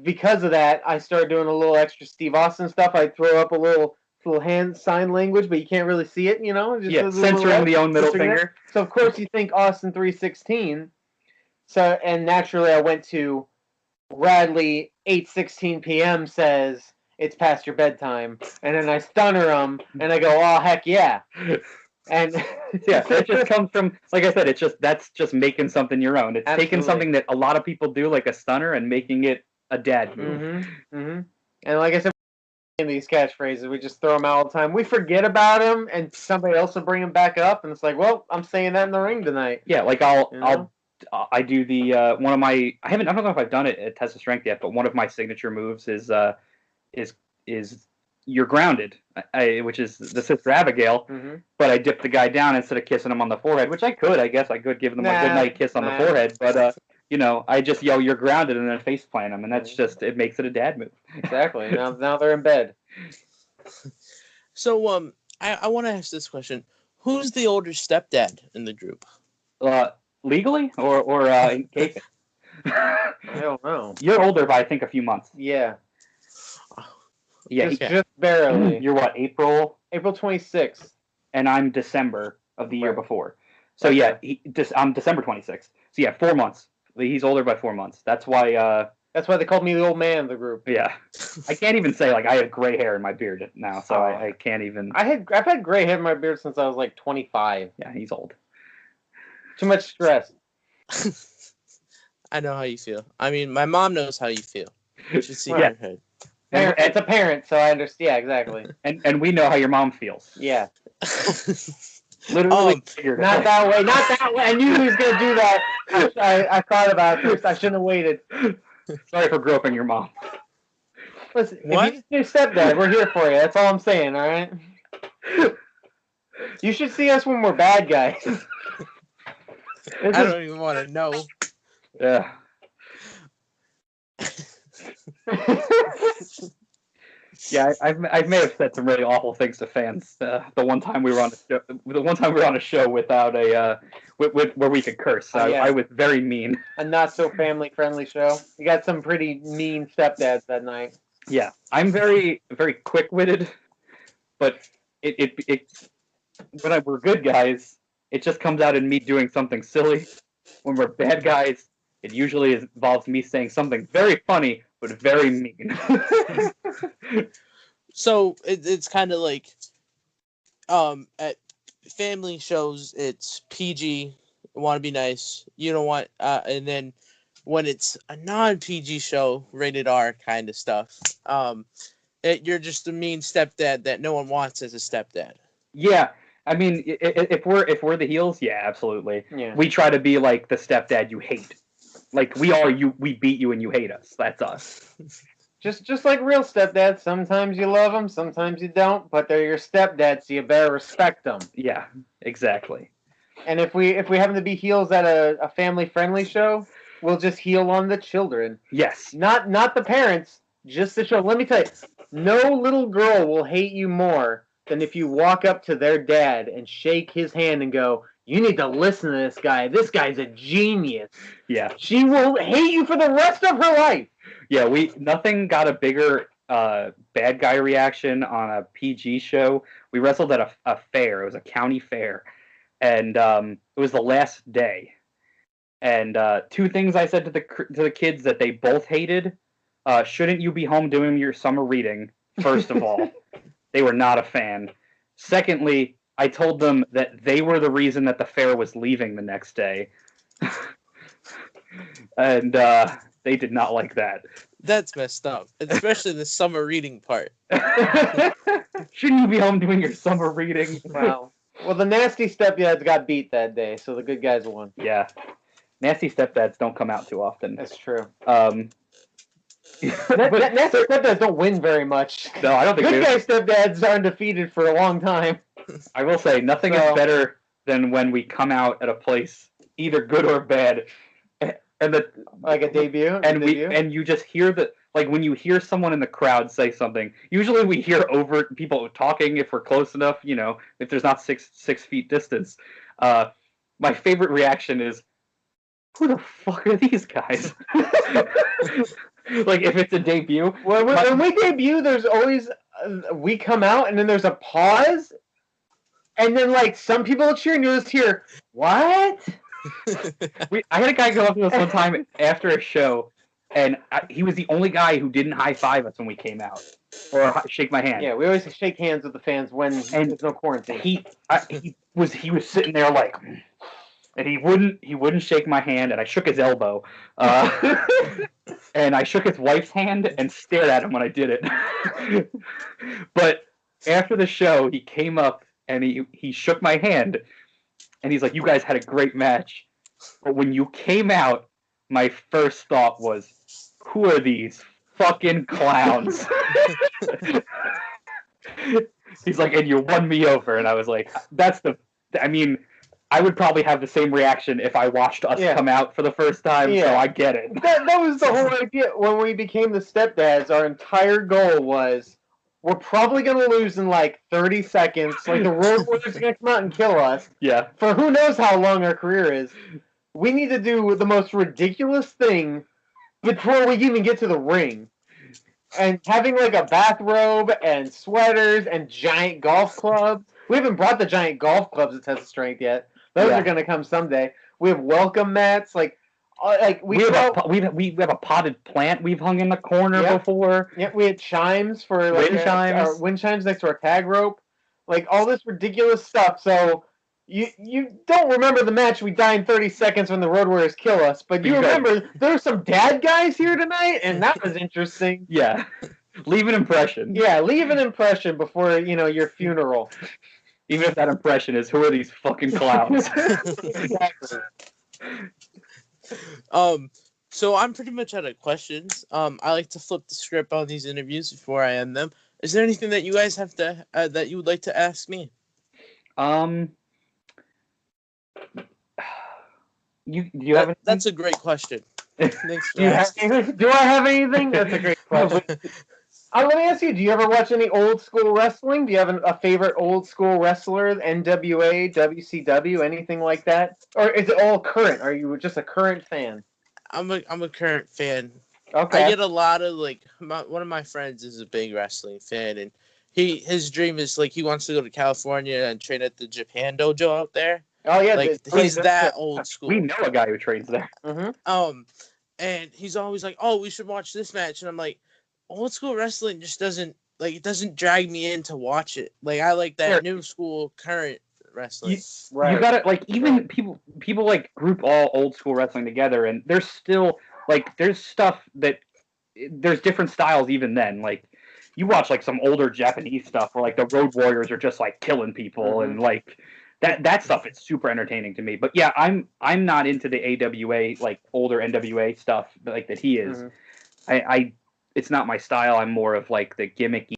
because of that, I started doing a little extra Steve Austin stuff. I'd throw up a little hand sign language, but you can't really see it, you know? Just censoring the own middle finger. So, of course, you think Austin 316. So, and naturally, I went to Radley 8:16 p.m. says, it's past your bedtime, and then I stunner them, and I go, oh, heck yeah. And yeah, it just comes from, like I said, that's just making something your own. It's Absolutely. Taking something that a lot of people do, like a stunner, and making it a dad move. Mm-hmm. Mm-hmm. And like I said, in these catchphrases, we just throw them out all the time. We forget about them, and somebody else will bring them back up, and it's like, well, I'm saying that in the ring tonight. Yeah, like I do the one of my I don't know if I've done it at Test of Strength yet, but one of my signature moves is you're grounded, which is the Sister Abigail. Mm-hmm. But I dip the guy down instead of kissing him on the forehead, which I guess I could give them a good night kiss on the forehead, but I just yell you're grounded and then face plant them, and that's just it makes it a dad move. Exactly. Now they're in bed. So I want to ask this question: who's the older stepdad in the group? Legally or in case? I don't know. You're older by I think a few months. Yeah. Yeah, just barely. You're what, April? April 26th. And I'm December of the year before. So yeah, I'm December 26th. So yeah, 4 months. He's older by 4 months. That's why they called me the old man of the group. Yeah. I can't even say like I have gray hair in my beard now, so I can't even. I've had gray hair in my beard since I was like 25. Yeah, he's old. Too much stress. I know how you feel. I mean, my mom knows how you feel. You should see her head. It's a parent, so I understand. Yeah, exactly. And we know how your mom feels. Yeah. Literally. Not that way. Not that way. I knew he was going to do that. I thought about it. I shouldn't have waited. Sorry for groping your mom. Listen, if you're your stepdad, we're here for you. That's all I'm saying, all right? You should see us when we're bad guys. I don't even want to know. Yeah. Yeah, I may have said some really awful things to fans. The one time we were on a show without a where we could curse. Yeah. I was very mean. A not so family friendly show. You got some pretty mean stepdads that night. Yeah, I'm very very quick witted, but it when we're good guys, it just comes out in me doing something silly. When we're bad guys, it usually involves me saying something very funny but very mean. So it's kind of like at family shows it's PG, want to be nice, you don't want and then when it's a non-PG show, rated R kind of stuff, you're just a mean stepdad that no one wants as a stepdad. Yeah, I mean, if we're the heels, yeah, absolutely. Yeah. We try to be like the stepdad you hate. Like we beat you and you hate us. That's us. Just like real stepdads, sometimes you love them, sometimes you don't, but they're your stepdads, so you better respect them. Yeah, exactly. And if we happen to be heels at a family-friendly show, we'll just heel on the children. Yes. Not the parents, just the show. Let me tell you, no little girl will hate you more than if you walk up to their dad and shake his hand and go, "You need to listen to this guy. This guy's a genius." Yeah. She will hate you for the rest of her life. Yeah, nothing got a bigger bad guy reaction on a PG show. We wrestled at a fair. It was a county fair, and it was the last day. And two things I said to the kids that they both hated: shouldn't you be home doing your summer reading? First of all, they were not a fan. Secondly, I told them that they were the reason that the fair was leaving the next day, and they did not like that. That's messed up, especially the summer reading part. Shouldn't you be home doing your summer reading? Wow. Well, the nasty stepdads got beat that day, so the good guys won. Yeah. Nasty stepdads don't come out too often. That's true. Nasty stepdads don't win very much. No, I don't think good guy stepdads are undefeated for a long time. I will say, nothing is better than when we come out at a place, either good or bad, and like a debut, and you just hear when you hear someone in the crowd say something. Usually, we hear over people talking if we're close enough. If there's not 6 feet distance. My favorite reaction is, "Who the fuck are these guys?" Like if it's a debut. When we debut, there's always we come out and then there's a pause, and then some people will cheer and you'll just hear, "What?" I had a guy go up to us one time after a show, and he was the only guy who didn't high five us when we came out or shake my hand. Yeah, we always shake hands with the fans when there's no quarantine. He was sitting there and he wouldn't shake my hand, and I shook his elbow, and I shook his wife's hand and stared at him when I did it. But after the show, he came up and he shook my hand. And he's like, "You guys had a great match." But when you came out, my first thought was, "Who are these fucking clowns?" He's like, "And you won me over." And I was like, I would probably have the same reaction if I watched us come out for the first time, so I get it. That was the whole idea. When we became the stepdads, our entire goal was, we're probably going to lose in 30 seconds. The Road Warriors are going to come out and kill us. Yeah. For who knows how long our career is. We need to do the most ridiculous thing before we even get to the ring. And having a bathrobe and sweaters and giant golf clubs. We haven't brought the giant golf clubs to test strength yet. Those are going to come someday. We have welcome mats. We have a potted plant we've hung in the corner before. Yeah, we had chimes for wind chimes next to our tag rope. All this ridiculous stuff. So you don't remember the match we die in 30 seconds when the Road Warriors kill us, but you remember there's some dad guys here tonight, and that was interesting. Yeah. Leave an impression. Yeah, leave an impression before your funeral. Even if that impression is, "Who are these fucking clowns?" Exactly. So I'm pretty much out of questions. I like to flip the script on these interviews before I end them. Is there anything that you guys have to that you would like to ask me? You have? That's a great question. Thanks for Do I have anything? That's a great question. Let me ask you: do you ever watch any old school wrestling? Do you have a favorite old school wrestler? NWA, WCW, anything like that? Or is it all current? Are you just a current fan? I'm a current fan. Okay. I get a lot of one of my friends is a big wrestling fan, and his dream is he wants to go to California and train at the Japan dojo out there. Oh yeah, He's that old school. We know a guy who trains there. Mm-hmm. And he's always like, "Oh, we should watch this match," and I'm like, old school wrestling just doesn't it doesn't drag me in to watch it. I like that new school current wrestling. You gotta even people group all old school wrestling together, and there's still there's stuff that there's different styles even then. You watch some older Japanese stuff where the Road Warriors are just killing people and that stuff is super entertaining to me. But yeah, I'm not into the AWA older NWA stuff that he is. I it's not my style. I'm more of the gimmicky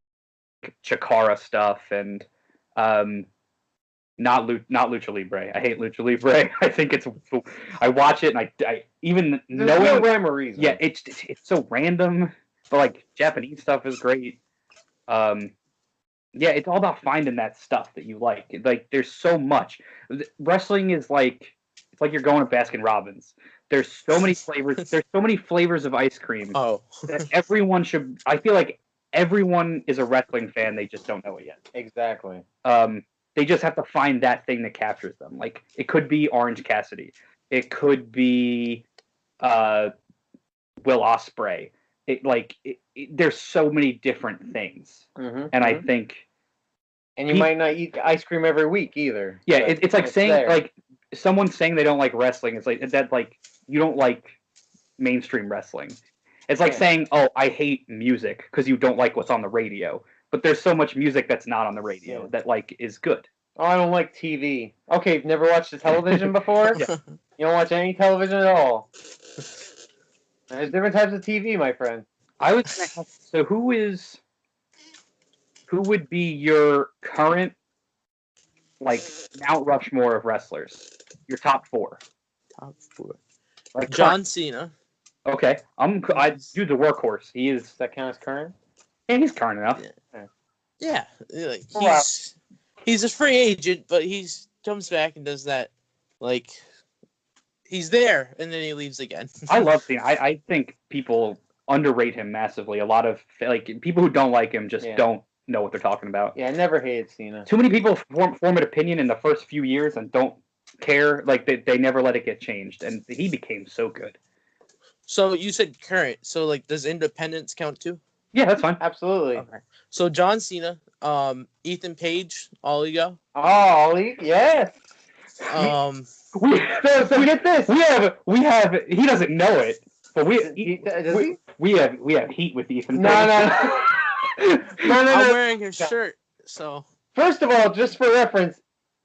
Chikara stuff and not Lucha Libre. I hate Lucha Libre. I think I watch it and I even There's no rhyme or reason. Yeah, it's so random. But Japanese stuff is great. Yeah, it's all about finding that stuff that you like. There's so much. Wrestling is it's like you're going to Baskin Robbins. There's so many flavors. There's so many flavors of ice cream. Oh, that everyone should. I feel like everyone is a wrestling fan. They just don't know it yet. Exactly. They just have to find that thing that captures them. It could be Orange Cassidy. It could be Will Ospreay. There's so many different things, and I think. And you might not eat ice cream every week either. Yeah, it's like saying there. Someone saying they don't like wrestling. It's that you don't like mainstream wrestling. It's like saying, "Oh, I hate music" because you don't like what's on the radio. But there's so much music that's not on the radio that is good. Oh, I don't like TV. Okay, you've never watched the television before? Yeah. You don't watch any television at all. There's different types of TV, my friend. I was gonna ask, so who would be your current Mount Rushmore of wrestlers? Your top 4. Top 4. John Cena. Okay, dude's a workhorse. Does that count as current? Yeah, he's current enough. Yeah, he's a free agent, but comes back and does that. He's there, and then he leaves again. I love Cena. I think people underrate him massively. A lot of people who don't like him just don't know what they're talking about. Yeah, I never hated Cena. Too many people form an opinion in the first few years and don't care. They never let it get changed, and he became so good. So you said current. So does Independence count too? Yeah, that's fine. Absolutely. Okay. So John Cena, Ethan Page, Ollie go. Oh, Ollie, yes. We get this. We have. He doesn't know it, but we have heat with Ethan. No. I'm wearing his shirt. So first of all, just for reference,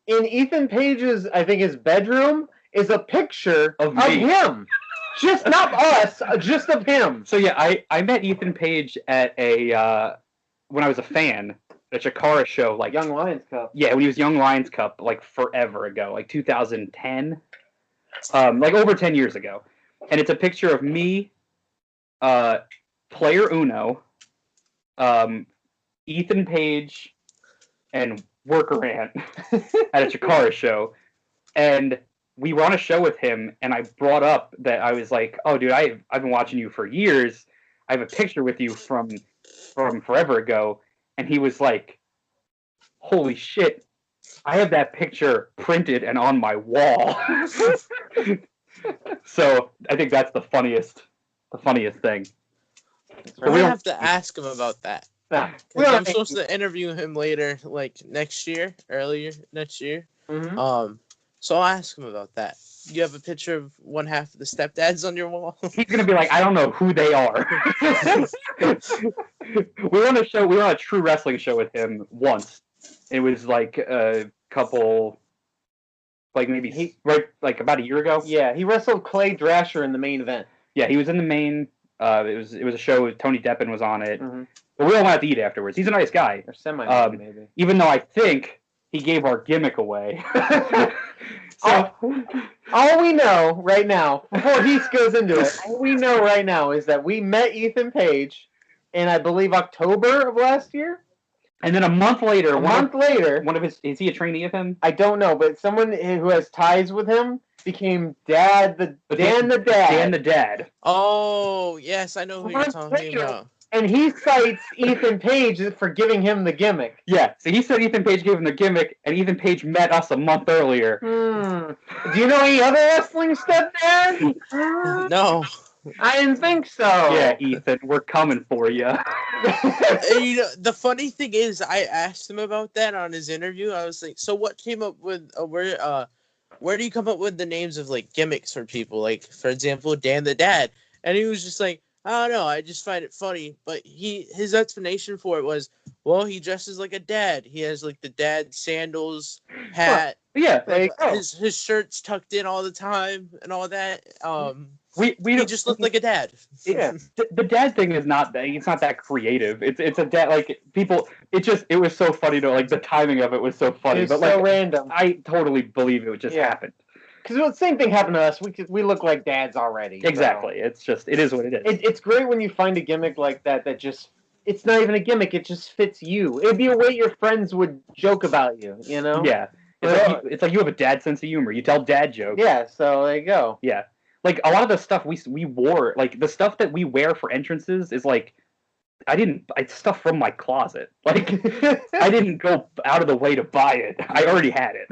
in Ethan Page's, I think his bedroom is a picture of him. Just not us, just of him. So yeah, I met Ethan Page at when I was a fan at a Chikara show, Young Lions Cup. Yeah, when he was Young Lions Cup, forever ago, 2010, over 10 years ago, and it's a picture of me, Player Uno, Ethan Page, and Worker Ant at a Chikara show, and we were on a show with him, and I brought up that I was like, "Oh, dude, I've been watching you for years. I have a picture with you from forever ago," and he was like, "Holy shit! I have that picture printed and on my wall." So I think that's the funniest thing. So we have to ask him about that. Nah, I'm supposed to interview him later, earlier next year. So I'll ask him about that. You have a picture of one half of the Stepdads on your wall? He's gonna be like, I don't know who they are. We were on a true wrestling show with him once. It was a couple, maybe about a year ago. Yeah, he wrestled Clay Drasher in the main event. Yeah, he was in the main. It was a show with Tony Deppen was on it. But we all went out to eat afterwards. He's a nice guy. Or semi maybe. Even though I think he gave our gimmick away. So, all we know right now, before he goes into it, all we know right now is that we met Ethan Page in, I believe, October of last year. And then a month later, one of his, is he a trainee of him? I don't know, but someone who has ties with him became Dan the Dad. Dan the Dad. Oh, yes, I know who you're talking about. And he cites Ethan Page for giving him the gimmick. Yeah, so he said Ethan Page gave him the gimmick, and Ethan Page met us a month earlier. Do you know any other wrestling stepdad? No. I didn't think so. Yeah, Ethan, we're coming for you. You know, the funny thing is, I asked him about that on his interview. I was like, so what came up with, where do you come up with the names of, like, gimmicks for people? Like, for example, Dan the Dad. And he was just like, I don't know, I just find it funny. But his explanation for it was, well, he dresses like a dad. He has, like, the dad sandals, hat. Well, yeah, there you go. His shirt's tucked in all the time and all that. We he just looked like a dad. Yeah, the dad thing is not that. It's not that creative. It's a dad, like, people. It was so funny to, like, the timing of it was so funny. It's but so like, random. I totally believe it just happened. Because the same thing happened to us. We look like dads already. Exactly. So. It is what it is. It's great when you find a gimmick like that just. It's not even a gimmick. It just fits you. It'd be a way your friends would joke about you. You know. Yeah. It's like you have a dad sense of humor. You tell dad jokes. Yeah. So there you go. Yeah. Like, a lot of the stuff we wore, like, the stuff that we wear for entrances is, like, it's stuff from my closet. Like, I didn't go out of the way to buy it. I already had it.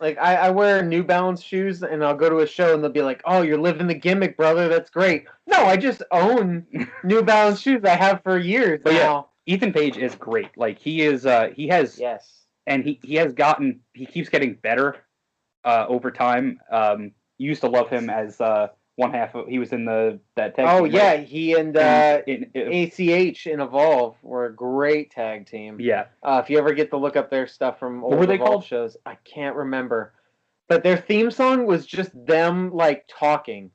Like, I wear New Balance shoes, and I'll go to a show, and they'll be like, oh, you're living the gimmick, brother. That's great. No, I just own New Balance shoes I have for years but now. Yeah, Ethan Page is great. Like, he has... Yes. And he keeps getting better over time. You used to love him as one half of, he was in that tag team. Oh, yeah, he and in ACH in Evolve were a great tag team. Yeah. If you ever get to look up their stuff from old What were they Evolve called? shows, I can't remember. But their theme song was just them, like, talking.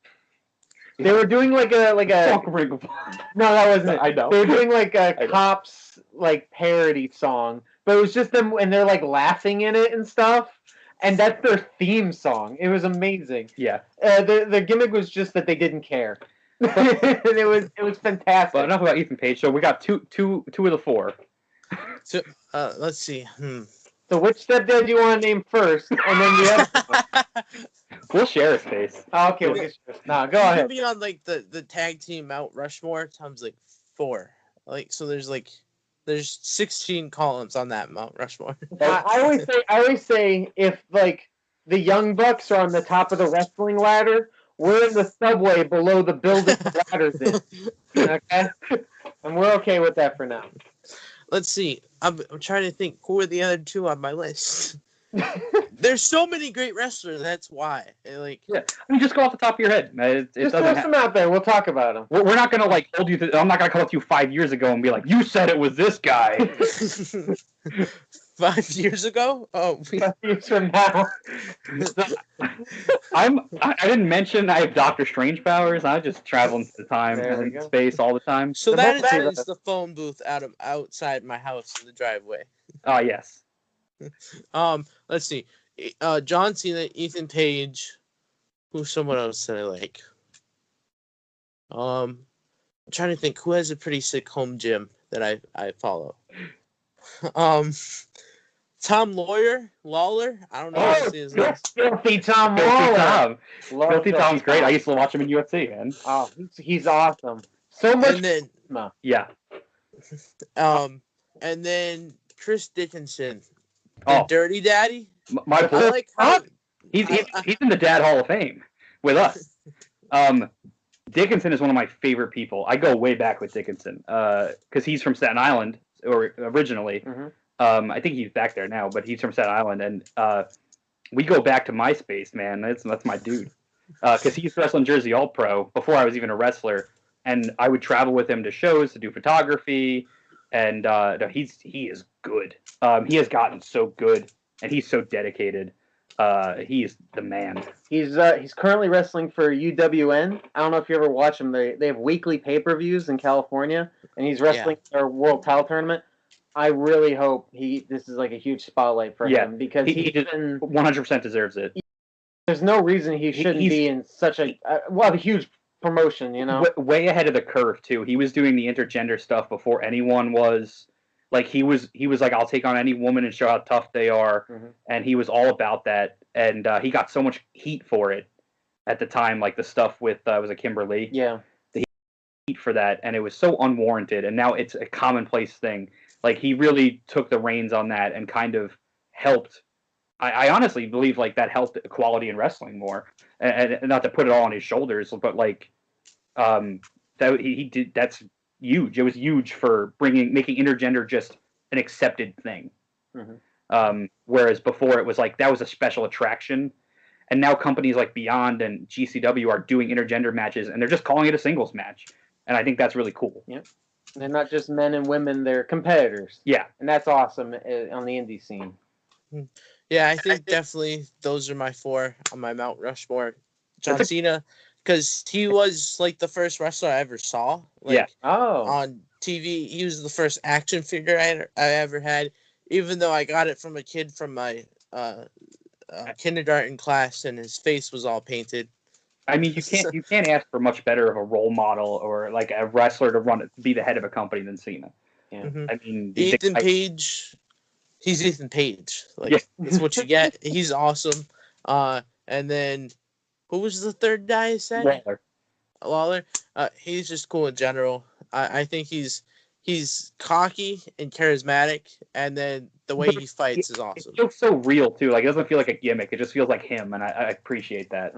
They were doing like a no, that wasn't it. I know. They were doing like a cops like parody song, but it was just them and they're like laughing in it and stuff. And that's their theme song. It was amazing. Yeah. The gimmick was just that they didn't care. And it was fantastic. But enough about Ethan Page. So we got two of the four. So let's see. So which stepdad do you want to name first, and then the other? We'll share a space. Oh, okay, go ahead. Could be on like the tag team Mount Rushmore times like 4. Like, so there's 16 columns on that Mount Rushmore. I always say if like the Young Bucks are on the top of the wrestling ladder, we're in the subway below the building the ladder's in. Okay, and we're okay with that for now. Let's see. I'm trying to think who are the other 2 on my list. There's so many great wrestlers. That's why. Like, yeah, I mean, just go off the top of your head. Just throw some out there. We'll talk about them. We're not gonna like hold you. I'm not gonna come up to you 5 years ago and be like, "You said it was this guy." 5 years ago? Oh, 5 years from now. I didn't mention I have Doctor Strange powers. I just travel into the time and space all the time. So that is the phone booth outside my house in the driveway. Oh yes. Let's see. John Cena, Ethan Page, who's someone else that I like. I'm trying to think who has a pretty sick home gym that I follow. Tom Lawler. I don't know how to say his name. Filthy Tom Lawler. Filthy Tom's great. I used to watch him in UFC, man. Oh, he's awesome. So much. And then, yeah. And then Chris Dickinson. Oh, Dirty Daddy. My boy. I like how he's in the Dad Hall of Fame with us. Dickinson is one of my favorite people. I go way back with Dickinson because he's from Staten Island originally. Mm-hmm. I think he's back there now, but he's from Staten Island, and we go back to MySpace, man. That's my dude. Because he used to wrestle in Jersey All Pro before I was even a wrestler, and I would travel with him to shows to do photography. And he is good. He has gotten so good, and he's so dedicated. He is the man. He's currently wrestling for UWN. I don't know if you ever watch him. They have weekly pay-per-views in California, and he's wrestling their World Title Tournament. I really hope this is like a huge spotlight for him because he 100% deserves it. There's no reason he shouldn't be in such a huge promotion, you know. Way ahead of the curve too. He was doing the intergender stuff before anyone was. Like he was like, I'll take on any woman and show how tough they are, and he was all about that. And he got so much heat for it at the time, like the stuff with was it Kimberly? Yeah. The heat for that, and it was so unwarranted. And now it's a commonplace thing. Like he really took the reins on that and kind of helped. I honestly believe like that helped equality in wrestling more, and not to put it all on his shoulders, but like that he did. That's huge. It was huge for making intergender just an accepted thing. Whereas before it was like that was a special attraction, and now companies like Beyond and GCW are doing intergender matches, and they're just calling it a singles match, and I think that's really cool. Yep. They're not just men and women; they're competitors. Yeah, and that's awesome on the indie scene. Yeah, I think definitely those are my 4 on my Mount Rushmore. John Cena, because he was like the first wrestler I ever saw. Like, on TV, he was the first action figure I ever had. Even though I got it from a kid from my kindergarten class, and his face was all painted. I mean, you can't ask for much better of a role model or like a wrestler to be the head of a company than Cena. Yeah, I mean, Ethan Page. He's Ethan Page. Like, that's what you get. He's awesome. And then, who was the third guy I said? Lawler. He's just cool in general. I think he's cocky and charismatic, and then the way he fights is awesome. It feels so real too. Like, it doesn't feel like a gimmick. It just feels like him, and I appreciate that.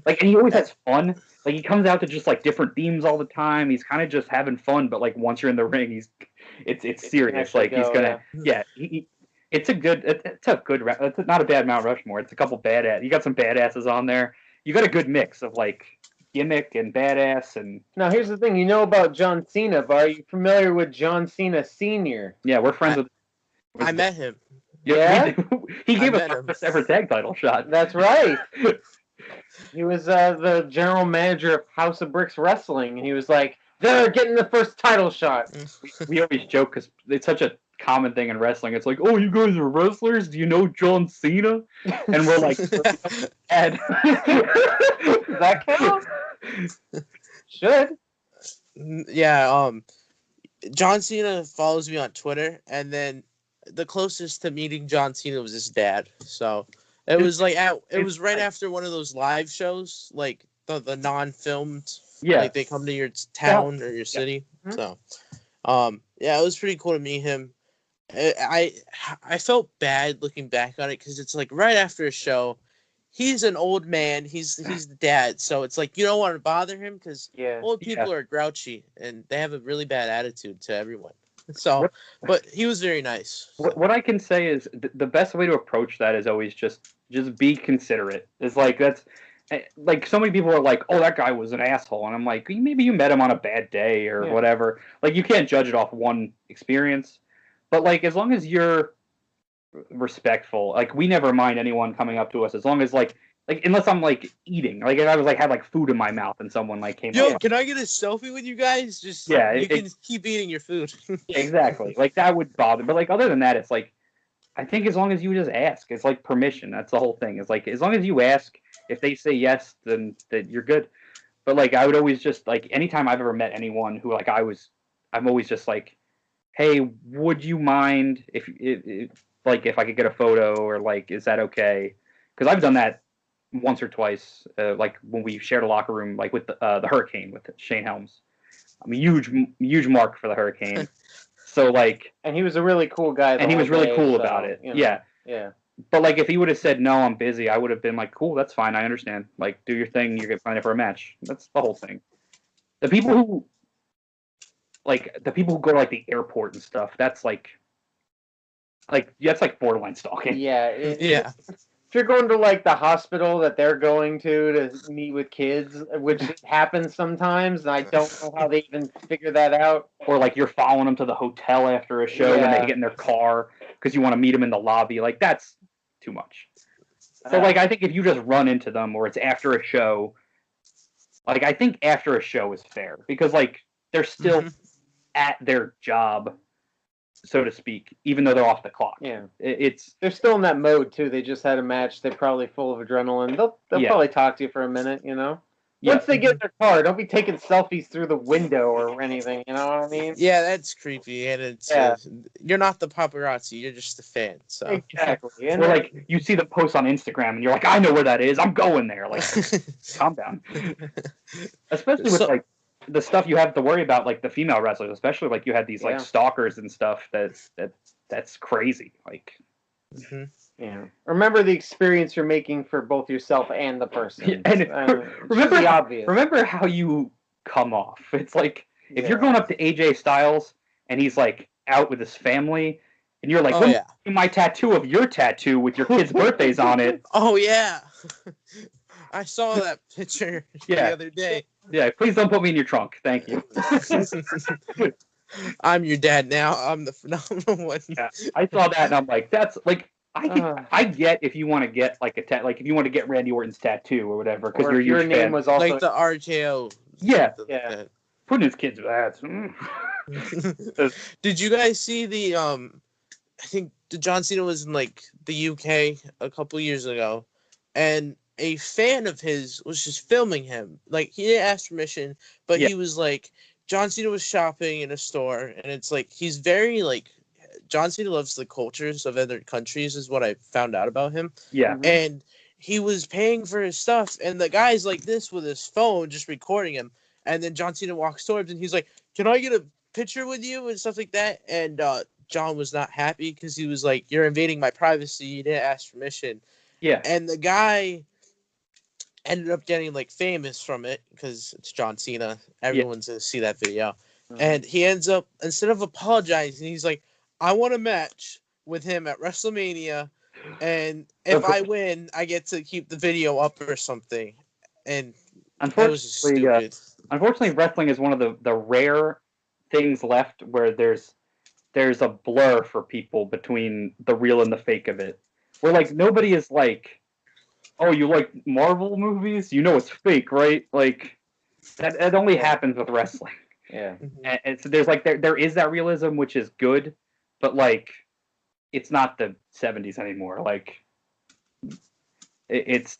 Like, and he always has fun. Like, he comes out to just like different themes all the time. He's kind of just having fun, but like once you're in the ring, it's serious. Like he's gonna It's not a bad Mount Rushmore. It's a couple badass. You got some badasses on there. You got a good mix of like gimmick and badass. And now here's the thing. You know about John Cena, but are you familiar with John Cena Sr.? Yeah, we're friends with. I met him. Yeah, he gave us our first ever tag title shot. That's right. He was the general manager of House of Bricks Wrestling, and he was like, "They're getting the first title shot." We always joke because it's such a common thing in wrestling. It's like, oh, you guys are wrestlers? Do you know John Cena? And we're like, Ed. Does that count? Should. Yeah, John Cena follows me on Twitter, and then the closest to meeting John Cena was his dad. So it was like it was right after one of those live shows, like the non-filmed. Yeah, like they come to your town or your city. Yeah. So, yeah, it was pretty cool to meet him. I felt bad looking back on it because it's like right after a show. He's an old man. He's the dad, so it's like you don't want to bother him because old people are grouchy and they have a really bad attitude to everyone. So, but he was very nice. So. What I can say is the best way to approach that is always just be considerate. It's like that's like so many people are like, oh, that guy was an asshole, and I'm like, maybe you met him on a bad day or whatever. Like you can't judge it off one experience, but like as long as you're respectful, like we never mind anyone coming up to us as long as like unless I'm like eating, like if I was like had like food in my mouth and someone like came up, can I get a selfie with you guys? Just you can keep eating your food. Yeah, exactly, like that would bother, but like other than that, it's like I think as long as you just ask, it's like permission. That's the whole thing. It's like as long as you ask, if they say yes, then that you're good. But like I would always just like anytime I've ever met anyone who like I'm always just like, hey, would you mind if like if I could get a photo or like is that okay? Because I've done that once or twice, like when we shared a locker room, like with the Hurricane with Shane Helms. I'm a huge mark for the Hurricane. So like, and he was a really cool guy. And he was really cool about it. You know, yeah. But like, if he would have said no, I'm busy, I would have been like, cool, that's fine, I understand. Like, do your thing. You're getting signed up for a match. That's the whole thing. The people who go to like the airport and stuff, that's like that's like borderline stalking. Yeah. If you're going to like the hospital that they're going to meet with kids, which happens sometimes, and I don't know how they even figure that out. Or like you're following them to the hotel after a show when they get in their car because you want to meet them in the lobby. Like that's too much. So like I think if you just run into them or it's after a show, like I think after a show is fair because like they're still at their job, so to speak, even though they're off the clock. Yeah, they're still in that mode too. They just had a match. They're probably full of adrenaline. They'll probably talk to you for a minute, you know. Once they get in their car, don't be taking selfies through the window or anything. You know what I mean? Yeah, that's creepy, and it's you're not the paparazzi, you're just a fan. So exactly. And or like you see the post on Instagram, and you're like, I know where that is. I'm going there. Like, calm down. Especially with like the stuff you have to worry about, like the female wrestlers. Especially like you had these like stalkers and stuff. That's crazy. Like. Mm-hmm. Yeah. Remember the experience you're making for both yourself and the person. Yeah, and remember how you come off. It's like if you're going up to AJ Styles and he's like out with his family, and you're like, my tattoo of your tattoo with your kids' birthdays on it. Oh yeah, I saw that picture the other day. Yeah, please don't put me in your trunk. Thank you. I'm your dad now. I'm the phenomenal one. Yeah, I saw that and I'm like, that's like. I get if you want to get like if you want to get Randy Orton's tattoo or whatever because your name was also like the RKO. Yeah. Putting his kids' ads. Did you guys see the I think John Cena was in like the UK a couple years ago, and a fan of his was just filming him. Like he didn't ask permission, but he was like John Cena was shopping in a store, and it's like he's very like. John Cena loves the cultures of other countries is what I found out about him. Yeah. And he was paying for his stuff, and the guy's like this with his phone just recording him. And then John Cena walks towards him, and he's like, can I get a picture with you and stuff like that? And John was not happy because he was like, you're invading my privacy. You didn't ask permission. Yeah. And the guy ended up getting like famous from it because it's John Cena. Everyone's going to see that video. Mm-hmm. And he ends up, instead of apologizing, he's like, I want a match with him at WrestleMania, and if I win, I get to keep the video up or something. And that was just stupid. Unfortunately, wrestling is one of the rare things left where there's a blur for people between the real and the fake of it. Where like nobody is like, oh, you like Marvel movies? You know it's fake, right? Like that only happens with wrestling. Yeah. And so there's like there is that realism, which is good. But like, it's not the 70s anymore. Like, there's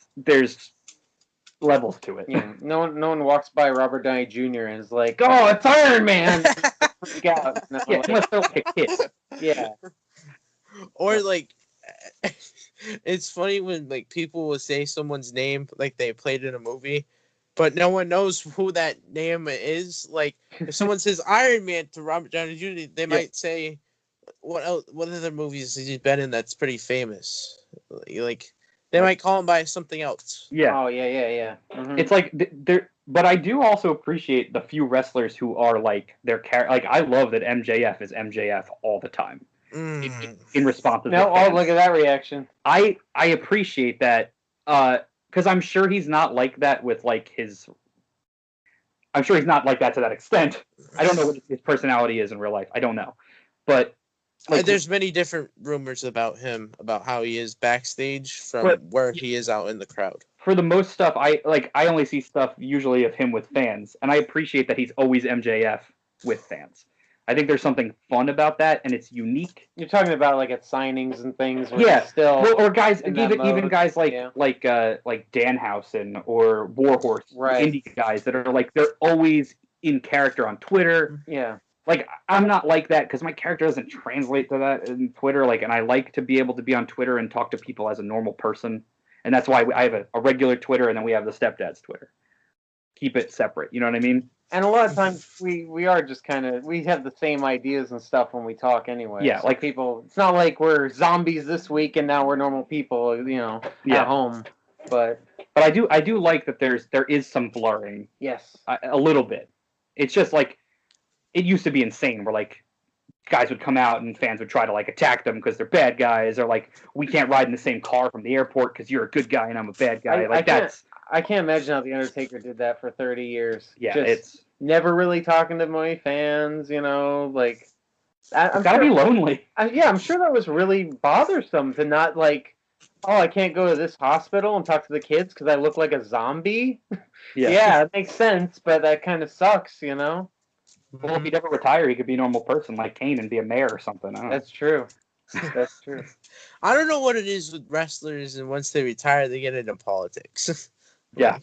levels to it. Yeah, no one walks by Robert Downey Jr. and is like, "Oh, it's Iron Man." Freak out. No, yeah, unless they're like a kid. Yeah. Or like, it's funny when like people will say someone's name like they played in a movie, but no one knows who that name is. Like, if someone says Iron Man to Robert Downey Jr., they might say. What other movies has he been in that's pretty famous? Like they might call him by something else. Yeah. Oh yeah. Mm-hmm. It's like but I do also appreciate the few wrestlers who are like their like I love that MJF is MJF all the time. In response to look at that reaction. I appreciate that because I'm sure he's not like that with like his. I'm sure he's not like that to that extent. I don't know what his personality is in real life. I don't know, but. Like, there's many different rumors about him, about how he is backstage from where he is out in the crowd. For the most stuff, I only see stuff usually of him with fans, and I appreciate that he's always MJF with fans. I think there's something fun about that, and it's unique. You're talking about like at signings and things. Where still. Well, or guys, even guys like Danhausen or Warhorse, indie guys that are like they're always in character on Twitter. Yeah. Like, I'm not like that because my character doesn't translate to that in Twitter. Like, and I like to be able to be on Twitter and talk to people as a normal person. And that's why I have a regular Twitter, and then we have the Stepdad's Twitter. Keep it separate. You know what I mean? And a lot of times we are just kind of, we have the same ideas and stuff when we talk anyway. Yeah, so like people, it's not like we're zombies this week and now we're normal people, at home. But I do like that there is some blurring. Yes. A little bit. It's just like, it used to be insane where like guys would come out and fans would try to like attack them because they're bad guys, or like we can't ride in the same car from the airport because you're a good guy and I'm a bad guy. I can't imagine how the Undertaker did that for 30 years. Yeah, it's never really talking to my fans. Like it's gotta be lonely. I'm sure that was really bothersome to not like. Oh, I can't go to this hospital and talk to the kids because I look like a zombie. Yeah, it makes sense, but that kind of sucks, Well, if he never retire, he could be a normal person like Kane and be a mayor or something. That's true. That's true. I don't know what it is with wrestlers, and once they retire, they get into politics. Yeah.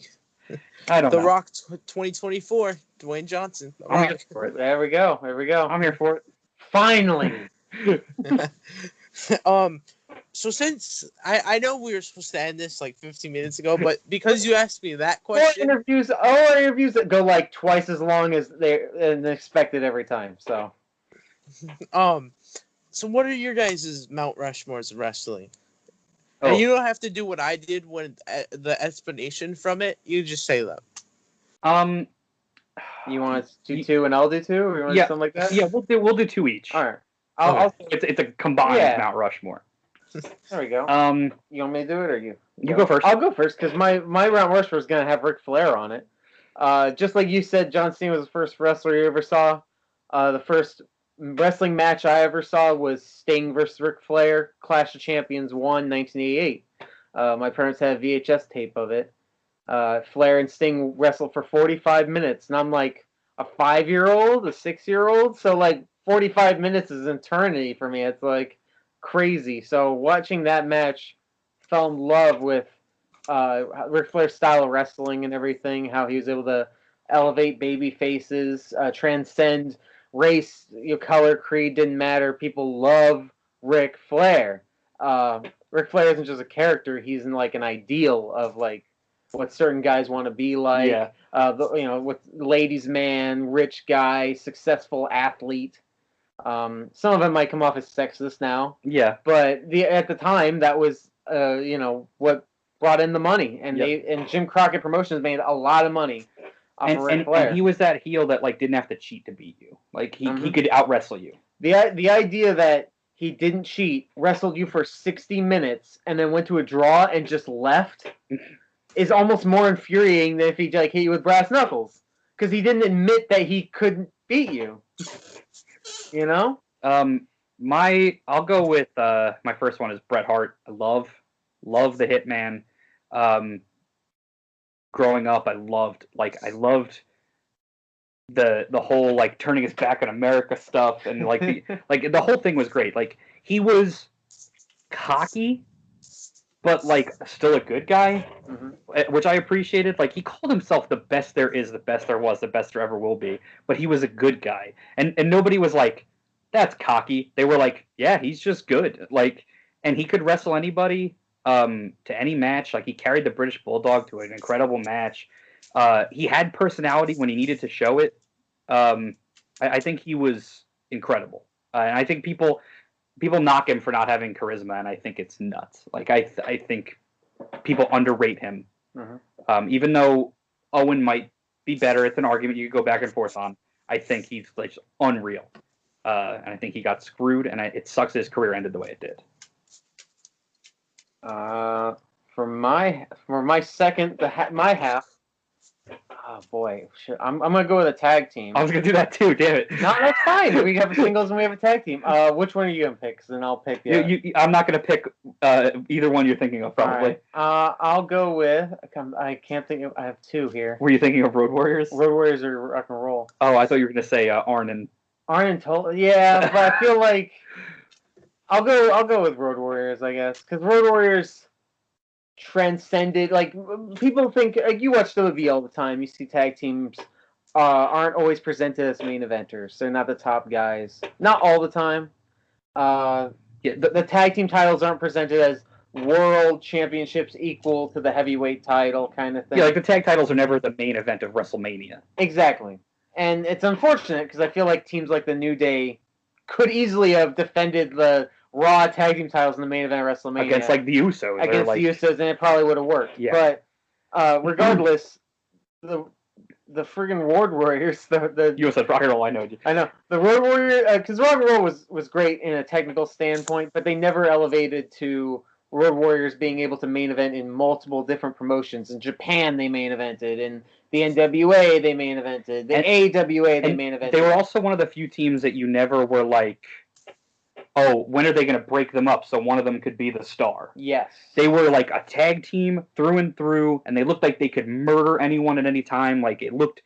I don't The know. Rock 2024, Dwayne Johnson. The I'm here Rock. for it. There we go. There we go. I'm here for it. Finally. So since I know we were supposed to end this like 15 minutes ago, but because you asked me that All question, interviews that go like twice as long as they expected every time. So, so what are your guys' Mount Rushmores of wrestling? Oh. And you don't have to do what I did when the explanation from it. You just say them. You want to do two and I'll do two, or you want something like that? Yeah, we'll do two each. All right. It's a combined Mount Rushmore. There we go. You want me to do it or you? You go first. I'll go first because my Mount Rushmore is gonna have Ric Flair on it. Just like you said, John Cena was the first wrestler you ever saw. The first wrestling match I ever saw was Sting versus Ric Flair, Clash of Champions 1, 1988. My parents had a VHS tape of it. Flair and Sting wrestled for 45 minutes, and I'm like a 5-year-old, a 6-year-old, so like 45 minutes is eternity for me. It's like crazy. So watching that match, fell in love with Ric Flair's style of wrestling and everything, how he was able to elevate baby faces, transcend race, color, creed, didn't matter. People love Ric Flair. Ric Flair isn't just a character; he's in like an ideal of like what certain guys want to be like. Yeah. With ladies' man, rich guy, successful athlete. Some of them might come off as sexist now. Yeah. But at the time, that was what brought in the money, and and Jim Crockett Promotions made a lot of money off of Ric Flair. And he was that heel that like didn't have to cheat to beat you. Like he could out wrestle you. The idea that he didn't cheat, wrestled you for 60 minutes, and then went to a draw and just left is almost more infuriating than if he hit you with brass knuckles, because he didn't admit that he couldn't beat you. I'll go with my first one is Bret Hart. I love the Hitman. Growing up, I loved the whole like turning his back on America stuff, and like the whole thing was great. Like he was cocky, but like still a good guy, which I appreciated. Like he called himself the best there is, the best there was, the best there ever will be. But he was a good guy, and nobody was like, that's cocky. They were like, yeah, he's just good. Like, and he could wrestle anybody to any match. Like he carried the British Bulldog to an incredible match. He had personality when he needed to show it. I think he was incredible, and I think people knock him for not having charisma, and I think it's nuts. Like I think people underrate him. Even though Owen might be better, it's an argument you could go back and forth on. I think he's like unreal, and I think he got screwed, and it sucks his career ended the way it did. For my second, my half. Oh boy, I'm gonna go with a tag team. I was gonna do that too. Damn it! No, that's fine. We have a singles and we have a tag team. Which one are you gonna pick? Because then I'll pick the other. I'm not gonna pick either one you're thinking of, probably. Right. I'll go with. I can't think of. I have two here. Were you thinking of Road Warriors? Road Warriors or Rock and Roll? Oh, I thought you were gonna say Arn and Total. Yeah, but I feel like I'll go with Road Warriors, I guess, because Road Warriors transcended. Like people think, like you watch WWE all the time, you see tag teams aren't always presented as main eventers. They're not the top guys, not all the time. The tag team titles aren't presented as world championships equal to the heavyweight title kind of thing. Yeah, like the tag titles are never the main event of WrestleMania. Exactly, and it's unfortunate because I feel like teams like the New Day could easily have defended the Raw tag team titles in the main event of WrestleMania against like the Usos. Against the Usos, and it probably would have worked. Yeah. But regardless, the friggin' Road Warriors, the you said Rock and Roll. I know the Road Warrior, because Rock and Roll was great in a technical standpoint, but they never elevated to Road Warriors being able to main event in multiple different promotions. In Japan, they main evented. In the NWA, they main evented. The AWA, they main evented. They were also one of the few teams that you never were like, oh, when are they going to break them up so one of them could be the star? Yes. They were like a tag team through and through, and they looked like they could murder anyone at any time. Like it looked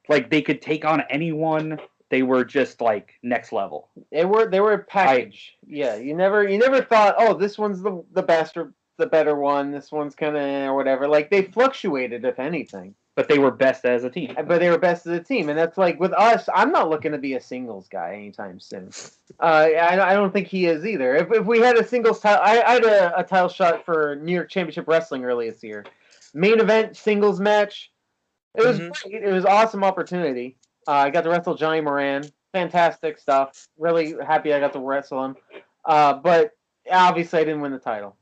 like they could take on anyone. They were just like next level. They were a package. Yeah, you never thought, oh, this one's the best or the better one. This one's kind of or whatever. Like they fluctuated, if anything. But they were best as a team. But they were best as a team, and that's like with us. I'm not looking to be a singles guy anytime soon. I don't think he is either. If we had a singles title, I had a title shot for New York Championship Wrestling earlier this year. Main event singles match. It was great. It was an awesome opportunity. I got to wrestle Johnny Moran. Fantastic stuff. Really happy I got to wrestle him. But obviously I didn't win the title,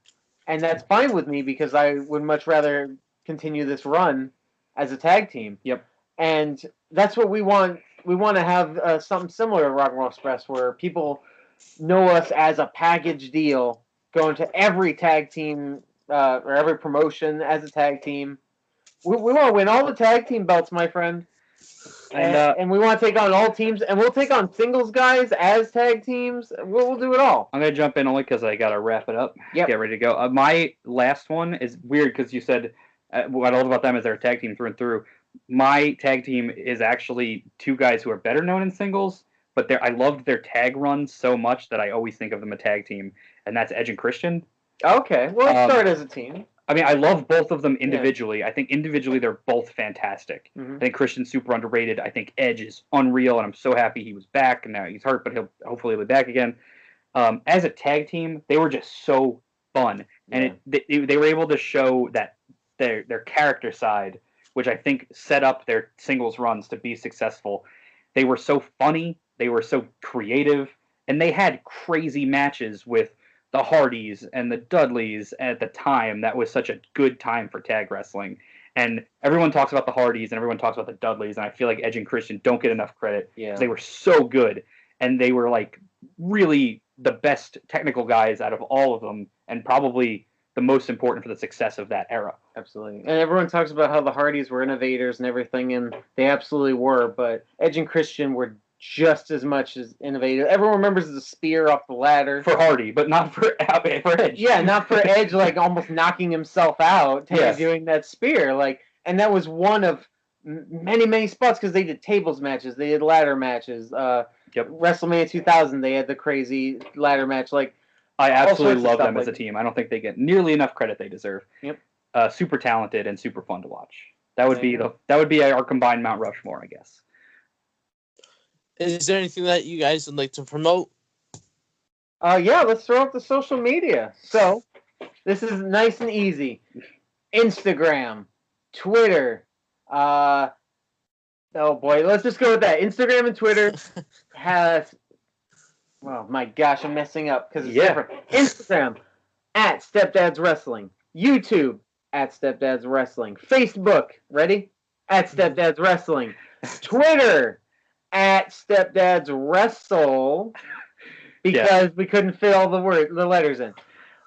and that's fine with me because I would much rather continue this run as a tag team. Yep. And that's what we want. We want to have something similar to Rock and Roll Express, where people know us as a package deal, going to every tag team or every promotion as a tag team. We want to win all the tag team belts, my friend. And we want to take on all teams, and we'll take on singles guys as tag teams. We'll do it all. I'm going to jump in only because I got to wrap it up. Yep. Get ready to go. My last one is weird because you said what I love about them is they're a tag team through and through. My tag team is actually two guys who are better known in singles, but I loved their tag runs so much that I always think of them a tag team, and that's Edge and Christian. Okay, well, let's start as a team. I mean, I love both of them individually. Yeah. I think individually they're both fantastic. Mm-hmm. I think Christian's super underrated. I think Edge is unreal, and I'm so happy he was back. And now he's hurt, but he'll hopefully be back again. As a tag team, they were just so fun, and they were able to show that their character side, which I think set up their singles runs to be successful. They were so funny, they were so creative, and they had crazy matches with the Hardys and the Dudleys at the time. That was such a good time for tag wrestling. And everyone talks about the Hardys and everyone talks about the Dudleys, and I feel like Edge and Christian don't get enough credit. Yeah. They were so good, and they were like really the best technical guys out of all of them, and probably the most important for the success of that era. Absolutely. And everyone talks about how the Hardys were innovators and everything, and they absolutely were, but Edge and Christian were just as much as innovative. Everyone remembers the spear off the ladder. For Hardy, but not for Edge. Yeah, not for Edge, like almost knocking himself out doing that spear. Like, and that was one of many, many spots because they did tables matches, they did ladder matches. WrestleMania 2000, they had the crazy ladder match. Like, I absolutely love them as a team. I don't think they get nearly enough credit they deserve. Yep. Super talented and super fun to watch. That would be our combined Mount Rushmore, I guess. Is there anything that you guys would like to promote? Yeah, let's throw up the social media. So, this is nice and easy. Instagram, Twitter. Oh boy, let's just go with that. Instagram and Twitter has. Oh my gosh, I'm messing up because it's different. Instagram at Stepdads Wrestling. YouTube at Stepdads Wrestling. Facebook, ready? At Stepdads Wrestling. Twitter at Stepdads Wrestle because we couldn't fit all the letters in.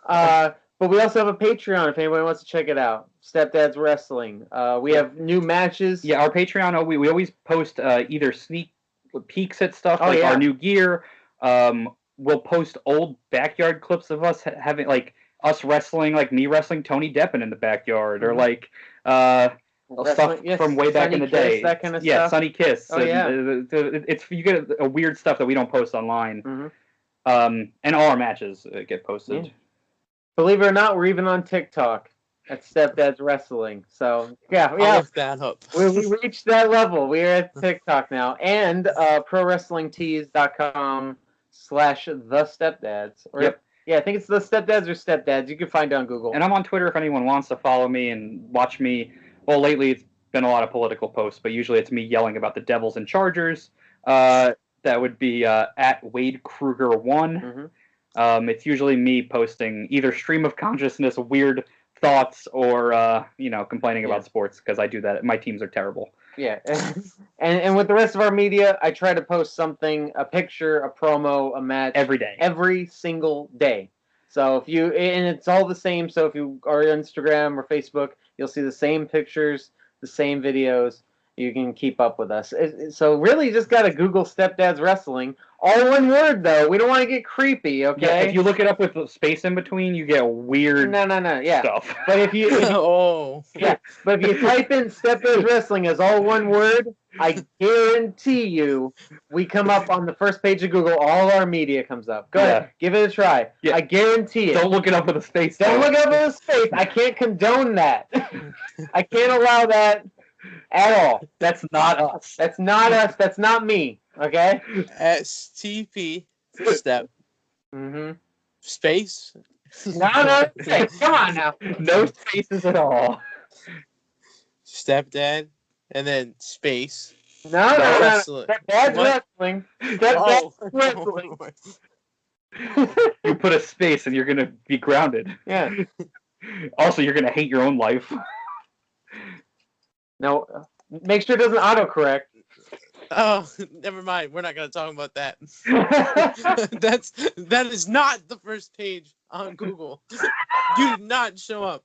But we also have a Patreon if anybody wants to check it out. Stepdads Wrestling. We have new matches. Yeah, our Patreon, we always post either sneak peeks at stuff our new gear. We'll post old backyard clips of us having us wrestling, like me wrestling Tony Deppen in the backyard, or stuff from way back in the day. That kind of stuff. Yeah, Sunny Kiss. Oh, It's you get a weird stuff that we don't post online. Mm-hmm. And all our matches get posted. Yeah. Believe it or not, we're even on TikTok at Stepdads Wrestling. So I'll look that up. we reached that level. We're at TikTok now, and ProWrestlingTees.com/TheStepdads. Yeah, I think it's The Stepdads or Stepdads. You can find it on Google. And I'm on Twitter if anyone wants to follow me and watch me. Well, lately it's been a lot of political posts, but usually it's me yelling about the Devils and Chargers. That would be at Wade Krueger 1. Mm-hmm. It's usually me posting either stream of consciousness, weird thoughts, or complaining about sports, because I do that. My teams are terrible. Yeah, and with the rest of our media, I try to post something, a picture, a promo, a match every day, every single day. So and it's all the same. So if you are on Instagram or Facebook, you'll see the same pictures, the same videos. You can keep up with us. So really, you just got to Google Stepdads Wrestling. All one word, though. We don't want to get creepy, okay? Yeah, if you look it up with the space in between, you get weird stuff. But if you but if you type in Stepdads Wrestling as all one word, I guarantee you we come up on the first page of Google. All our media comes up. Go ahead. Give it a try. Yeah. I guarantee it. Don't look it up with a space. Don't look it up with a space. I can't condone that. I can't allow that. At all. That's not us. That's not us. That's not me. Okay? STP for step. Mm-hmm. Space. No. Hey, come on now. No spaces at all. Stepdad. And then space. No. Wrestling. Stepdad's What? wrestling. Stepdad's wrestling. You put a space and you're gonna be grounded. Yeah. Also, you're gonna hate your own life. Now, make sure it doesn't autocorrect. Oh, never mind. We're not gonna talk about that. That is not the first page on Google. You did not show up.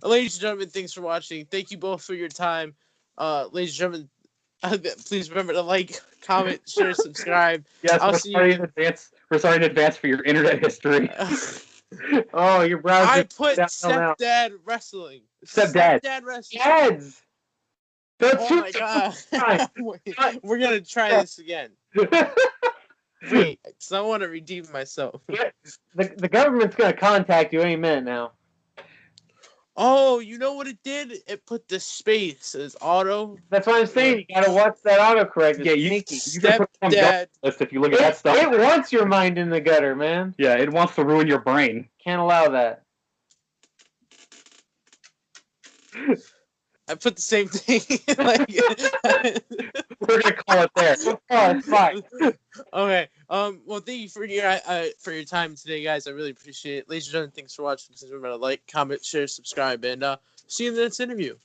Ladies and gentlemen, thanks for watching. Thank you both for your time. Ladies and gentlemen, please remember to like, comment, share, subscribe. Yes, I'll we're see sorry you. in advance. We're sorry in advance for your internet history. Oh, your browser. I put down now. Stepdad wrestling. Stepdad. Stepdad wrestling. Dads. Don't Oh shoot my god. Fine. We're gonna try this again. Wait, because I want to redeem myself. The government's gonna contact you any minute now. Oh, you know what it did? It put the space as auto. That's what I'm saying. You gotta watch that autocorrect. It's Yeah, sneaky. you can put some Stepdad. list if you look at that stuff. It wants your mind in the gutter, man. Yeah, it wants to ruin your brain. Can't allow that. I put the same thing. We're gonna call it there. Oh, it's fine. Okay. Well, thank you for your time today, guys. I really appreciate it. Ladies and gentlemen, thanks for watching. Please remember to like, comment, share, subscribe, and see you in the next interview.